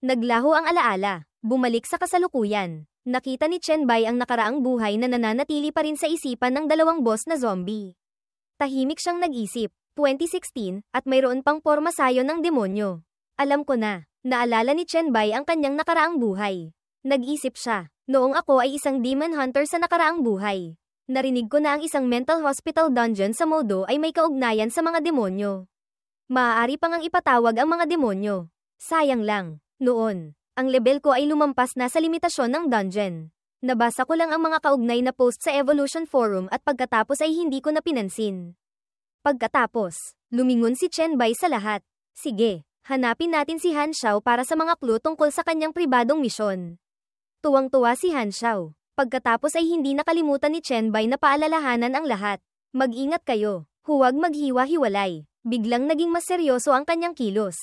Naglaho ang alaala. Bumalik sa kasalukuyan. Nakita ni Chen Bai ang nakaraang buhay na nananatili pa rin sa isipan ng 2 boss na zombie. Tahimik siyang nag-isip, 2016, at mayroon pang porma sayo ng demonyo. Alam ko na, naalala ni Chen Bai ang kanyang nakaraang buhay. Nag-isip siya, noong ako ay isang demon hunter sa nakaraang buhay. Narinig ko na ang isang mental hospital dungeon sa Modo ay may kaugnayan sa mga demonyo. Maaari pang ang ipatawag ang mga demonyo. Sayang lang, noon. Ang level ko ay lumampas na sa limitasyon ng dungeon. Nabasa ko lang ang mga kaugnay na post sa Evolution Forum at pagkatapos ay hindi ko na pinansin. Pagkatapos, lumingon si Chen Bai sa lahat. Sige, hanapin natin si Han Xiao para sa mga clue tungkol sa kanyang pribadong misyon. Tuwang-tuwa si Han Xiao. Pagkatapos ay hindi nakalimutan ni Chen Bai na paalalahanan ang lahat. Mag-ingat kayo, huwag maghiwa-hiwalay. Biglang naging mas seryoso ang kanyang kilos.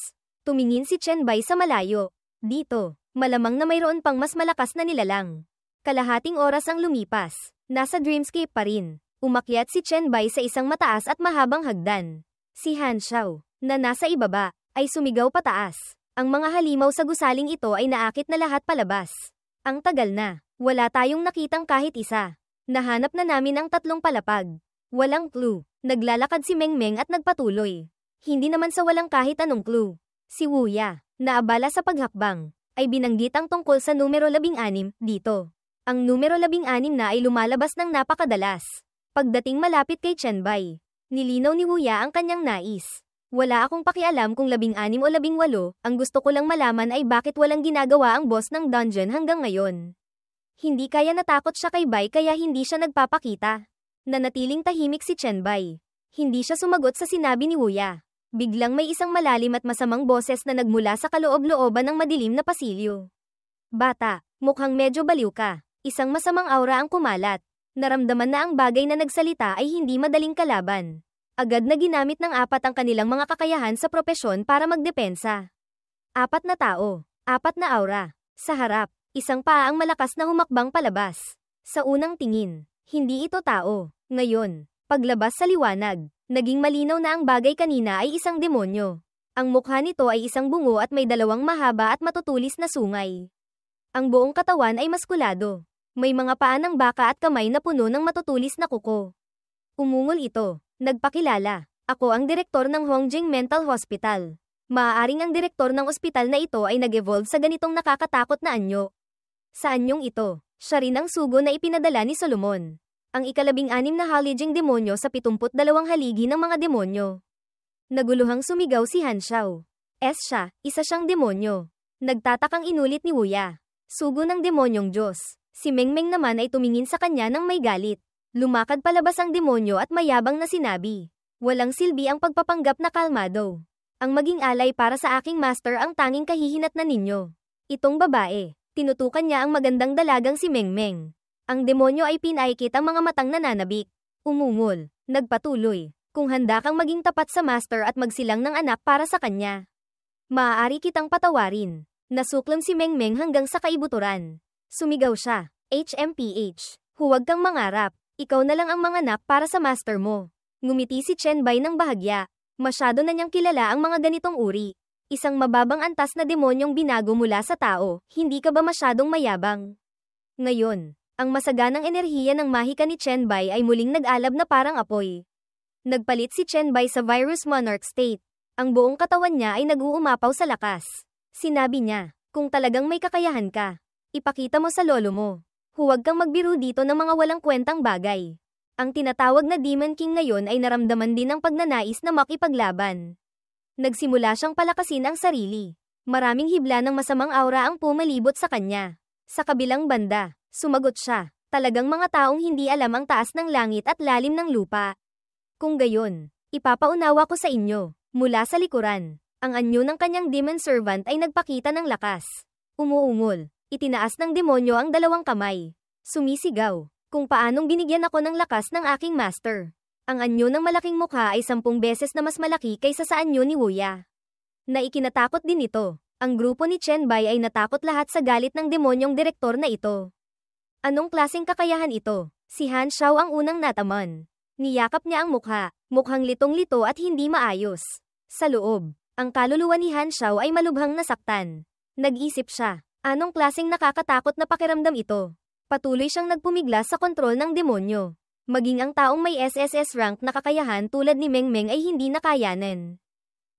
Tumingin si Chen Bai sa malayo. Dito, malamang na mayroon pang mas malakas na nilalang. Kalahating oras ang lumipas. Nasa dreamscape pa rin. Umakyat si Chen Bai sa isang mataas at mahabang hagdan. Si Han Xiao, na nasa ibaba, ay sumigaw pataas. Ang mga halimaw sa gusaling ito ay naakit na lahat palabas. Ang tagal na, wala tayong nakitang kahit isa. Nahanap na namin ang 3 palapag. Walang clue. Naglalakad si Meng Meng at nagpatuloy. Hindi naman sa walang kahit anong clue. Si Wuya, naabala sa paghakbang, ay binanggit ang tungkol sa numero 16 dito. Ang numero 16 na ay lumalabas ng napakadalas. Pagdating malapit kay Chen Bai, nilinaw ni Wuya ang kanyang nais. Wala akong pakialam kung 16 o 18, ang gusto ko lang malaman ay bakit walang ginagawa ang boss ng dungeon hanggang ngayon. Hindi kaya natakot siya kay Bai kaya hindi siya nagpapakita. Nanatiling tahimik si Chen Bai. Hindi siya sumagot sa sinabi ni Wuya. Biglang may isang malalim at masamang boses na nagmula sa kaloob-looban ng madilim na pasilyo. Bata, mukhang medyo baliw ka. Isang masamang aura ang kumalat. Naramdaman na ang bagay na nagsalita ay hindi madaling kalaban. Agad na ginamit ng 4 ang kanilang mga kakayahan sa propesyon para magdepensa. 4 na tao, 4 na aura. Sa harap, isang paa ang malakas na humakbang palabas. Sa unang tingin, hindi ito tao. Ngayon, paglabas sa liwanag, naging malinaw na ang bagay kanina ay isang demonyo. Ang mukha nito ay isang bungo at may dalawang mahaba at matutulis na sungay. Ang buong katawan ay maskulado. May mga paa ng baka at kamay na puno ng matutulis na kuko. Umungol ito. Nagpakilala. Ako ang direktor ng Hongjing Mental Hospital. Maaaring ang direktor ng ospital na ito ay nag-evolve sa ganitong nakakatakot na anyo. Sa anyong ito, siya rin ang sugo na ipinadala ni Solomon. Ang ika-12 na haliging demonyo sa 72 haligi ng mga demonyo. Naguluhang sumigaw si Han Xiao. Siya, isa siyang demonyo. Nagtatakang inulit ni Wuya. Sugo ng demonyong Diyos. Si Mengmeng naman ay tumingin sa kanya ng may galit. Lumakad palabas ang demonyo at mayabang na sinabi. Walang silbi ang pagpapanggap na kalmado. Ang maging alay para sa aking master ang tanging kahihinatnan ninyo. Itong babae, tinutukan niya ang magandang dalagang si Mengmeng. Ang demonyo ay pinaikit ang mga matang nananabik. Umungol, nagpatuloy. Kung handa kang maging tapat sa master at magsilang ng anak para sa kanya, maaari kitang patawarin. Nasuklam si Mengmeng hanggang sa kaibuturan. Sumigaw siya, HMPH, huwag kang mangarap, ikaw na lang ang manganap para sa master mo. Ngumiti si Chen Bai ng bahagya, masyado na niyang kilala ang mga ganitong uri. Isang mababang antas na demonyong binago mula sa tao, hindi ka ba masyadong mayabang? Ngayon, ang masaganang enerhiya ng mahika ni Chen Bai ay muling nag-alab na parang apoy. Nagpalit si Chen Bai sa Virus Monarch state. Ang buong katawan niya ay nag-uumapaw sa lakas. Sinabi niya, kung talagang may kakayahan ka, ipakita mo sa lolo mo. Huwag kang magbiro dito ng mga walang kwentang bagay. Ang tinatawag na Demon King ngayon ay naramdaman din ng pagnanais na makipaglaban. Nagsimula siyang palakasin ang sarili. Maraming hibla ng masamang aura ang pumalibot sa kanya. Sa kabilang banda, sumagot siya, talagang mga taong hindi alam ang taas ng langit at lalim ng lupa. Kung gayon, ipapaunawa ko sa inyo, mula sa likuran, ang anyo ng kanyang demon servant ay nagpakita ng lakas. Umuungol. Itinaas ng demonyo ang dalawang kamay. Sumisigaw, kung paanong binigyan ako ng lakas ng aking master. Ang anyo ng malaking mukha ay 10 beses na mas malaki kaysa sa anyo ni Wuya. Naikinatakot din ito. Ang grupo ni Chen Bai ay natakot lahat sa galit ng demonyong direktor na ito. Anong klaseng kakayahan ito? Si Han Xiao ang unang nataman. Niyakap niya ang mukha, mukhang litong-lito at hindi maayos. Sa loob, ang kaluluwa ni Han Xiao ay malubhang nasaktan. Nag-isip siya. Anong klaseng nakakatakot na pakiramdam ito? Patuloy siyang nagpumiglas sa kontrol ng demonyo. Maging ang taong may SSS rank na kakayahan tulad ni Mengmeng ay hindi nakayanan.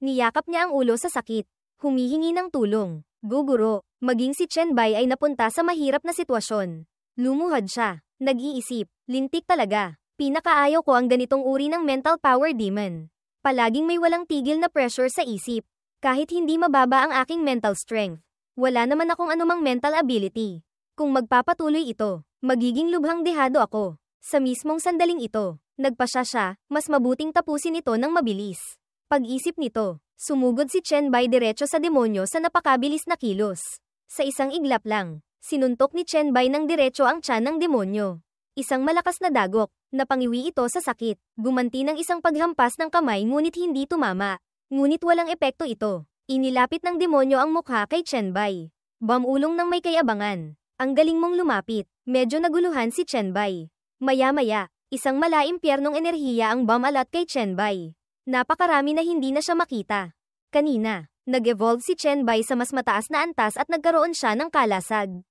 Niyakap niya ang ulo sa sakit. Humihingi ng tulong. Guguro, maging si Chen Bai ay napunta sa mahirap na sitwasyon. Lumuhad siya. Nag-iisip, lintik talaga. Pinakaayaw ko ang ganitong uri ng mental power demon. Palaging may walang tigil na pressure sa isip. Kahit hindi mababa ang aking mental strength. Wala naman akong anumang mental ability. Kung magpapatuloy ito, magiging lubhang dehado ako. Sa mismong sandaling ito, nagpasya siya, mas mabuting tapusin ito ng mabilis. Pag-isip nito, sumugod si Chen Bai diretso sa demonyo sa napakabilis na kilos. Sa isang iglap lang, sinuntok ni Chen Bai ng diretso ang tiyan ng demonyo. Isang malakas na dagok, napangiwi ito sa sakit. Gumanti ng isang paghampas ng kamay ngunit hindi tumama. Ngunit walang epekto ito. Inilapit ng demonyo ang mukha kay Chen Bai. Bamulong ng may kayabangan. Ang galing mong lumapit. Medyo naguluhan si Chen Bai. Maya-maya, isang malaimpyernong enerhiya ang bumalat kay Chen Bai. Napakarami na hindi na siya makita. Kanina, nag-evolve si Chen Bai sa mas mataas na antas at nagkaroon siya ng kalasag.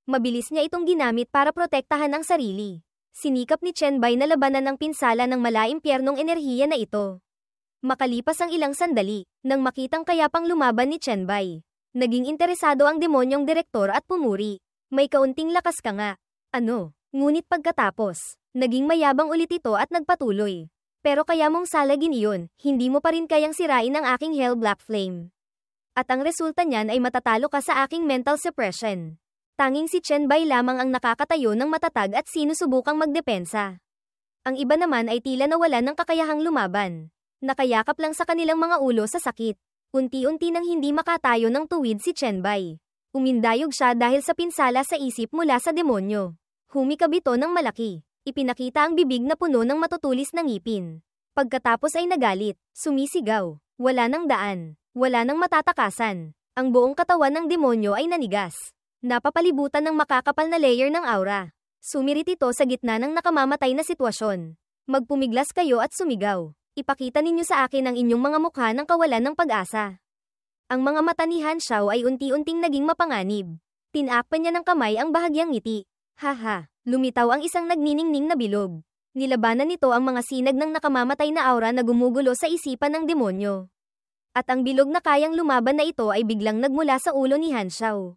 Mabilis niya itong ginamit para protektahan ang sarili. Sinikap ni Chen Bai na labanan ang pinsala ng malaimpyernong enerhiya na ito. Makalipas ang ilang sandali, nang makitang kayapang lumaban ni Chen Bai, naging interesado ang demonyong direktor at pumuri. May kaunting lakas ka nga. Ano? Ngunit pagkatapos, naging mayabang ulit ito at nagpatuloy. Pero kaya mong salagin iyon, hindi mo pa rin kayang sirain ang aking Hell Black Flame. At ang resulta niyan ay matatalo ka sa aking mental suppression. Tanging si Chen Bai lamang ang nakakatayo ng matatag at sinusubukang magdepensa. Ang iba naman ay tila nawalan ng kakayahang lumaban. Nakayakap lang sa kanilang mga ulo sa sakit. Unti-unti nang hindi makatayo ng tuwid si Chen Bai. Umindayog siya dahil sa pinsala sa isip mula sa demonyo. Humikab ito ng malaki. Ipinakita ang bibig na puno ng matutulis na ngipin. Pagkatapos ay nagalit, sumisigaw. Wala nang daan. Wala nang matatakasan. Ang buong katawan ng demonyo ay nanigas. Napapalibutan ng makakapal na layer ng aura. Sumirit ito sa gitna ng nakamamatay na sitwasyon. Magpumiglas kayo at sumigaw. Ipakita ninyo sa akin ang inyong mga mukha ng kawalan ng pag-asa. Ang mga mata ni Han Xiao ay unti-unting naging mapanganib. Tinakpan niya ng kamay ang bahagyang ngiti. Haha, lumitaw ang isang nagniningning na bilog. Nilabanan nito ang mga sinag ng nakamamatay na aura na gumugulo sa isipan ng demonyo. At ang bilog na kayang lumaban na ito ay biglang nagmula sa ulo ni Han Xiao.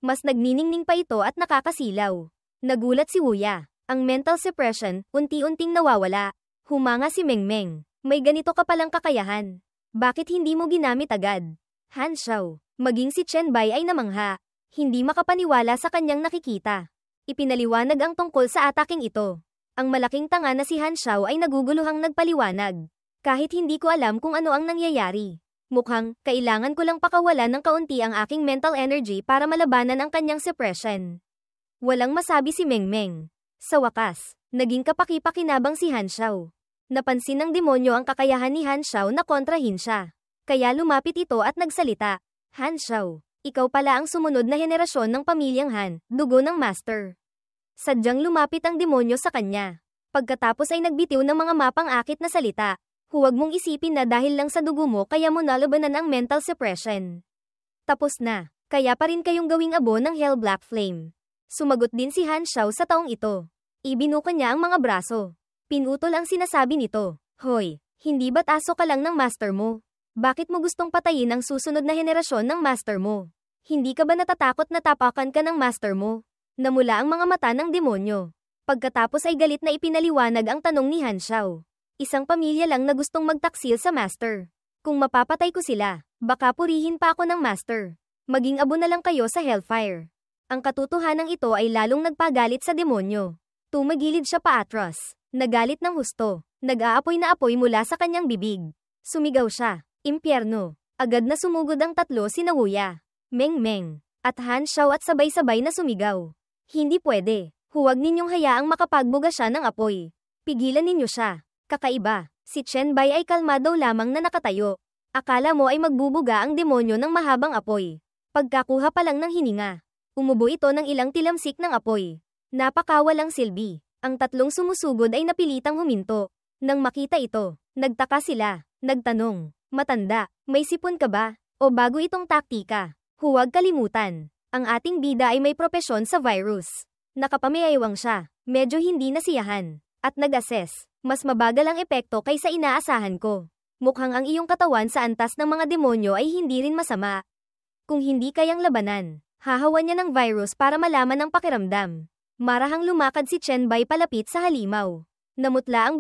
Mas nagniningning pa ito at nakakasilaw. Nagulat si Wuya. Ang mental suppression, unti-unting nawawala. Humanga si Mengmeng. May ganito ka palang kakayahan. Bakit hindi mo ginamit agad? Han Xiao. Maging si Chen Bai ay namangha. Hindi makapaniwala sa kanyang nakikita. Ipinaliwanag ang tungkol sa ataking ito. Ang malaking tanga na si Han Xiao ay naguguluhang nagpaliwanag. Kahit hindi ko alam kung ano ang nangyayari. Mukhang, kailangan ko lang pakawalan ng kaunti ang aking mental energy para malabanan ang kanyang suppression. Walang masabi si Mengmeng. Sa wakas, naging kapaki-pakinabang si Han Xiao. Napansin ng demonyo ang kakayahan ni Han Xiao na kontrahin siya. Kaya lumapit ito at nagsalita. Han Xiao, ikaw pala ang sumunod na henerasyon ng pamilyang Han, dugo ng master. Sadyang lumapit ang demonyo sa kanya. Pagkatapos ay nagbitiw ng mga mapang-akit na salita. Huwag mong isipin na dahil lang sa dugo mo kaya mo nalabanan ang mental suppression. Tapos na, kaya pa rin kayong gawing abo ng Hell Black Flame. Sumagot din si Han Xiao sa taong ito. Ibinuka niya ang mga braso. Pinutol ang sinasabi nito. Hoy, hindi ba't aso ka lang ng master mo? Bakit mo gustong patayin ang susunod na henerasyon ng master mo? Hindi ka ba natatakot na tapakan ka ng master mo? Namula ang mga mata ng demonyo. Pagkatapos ay galit na ipinaliwanag ang tanong ni Han Xiao. Isang pamilya lang na gustong magtaksil sa master. Kung mapapatay ko sila, baka purihin pa ako ng master. Maging abo na lang kayo sa Hellfire. Ang katotohanan ito ay lalong nagpagalit sa demonyo. Tumagilid siya paatras. Nagalit ng husto. Nag-aapoy na apoy mula sa kanyang bibig. Sumigaw siya. Impyerno. Agad na sumugod ang tatlo sina Wuya, Mengmeng, at Han Xiao at sabay-sabay na sumigaw. Hindi pwede. Huwag ninyong hayaang makapagbuga siya ng apoy. Pigilan ninyo siya. Kakaiba. Si Chen Bai ay kalmado lamang na nakatayo. Akala mo ay magbubuga ang demonyo ng mahabang apoy. Pagkakuha pa lang ng hininga. Umubo ito ng ilang tilamsik ng apoy. Napakawalang silbi. Ang tatlong sumusugod ay napilitang huminto. Nang makita ito, nagtaka sila. Nagtanong, matanda, may sipon ka ba? O bago itong taktika? Huwag kalimutan. Ang ating bida ay may propesyon sa virus. Nakapamayaywang siya. Medyo hindi nasiyahan. At nag-assess. Mas mabagal ang epekto kaysa inaasahan ko. Mukhang ang iyong katawan sa antas ng mga demonyo ay hindi rin masama. Kung hindi kayang labanan, hahawan niya ng virus para malaman ang pakiramdam. Marahang lumakad si Chen Bai palapit sa halimaw. Namutla ang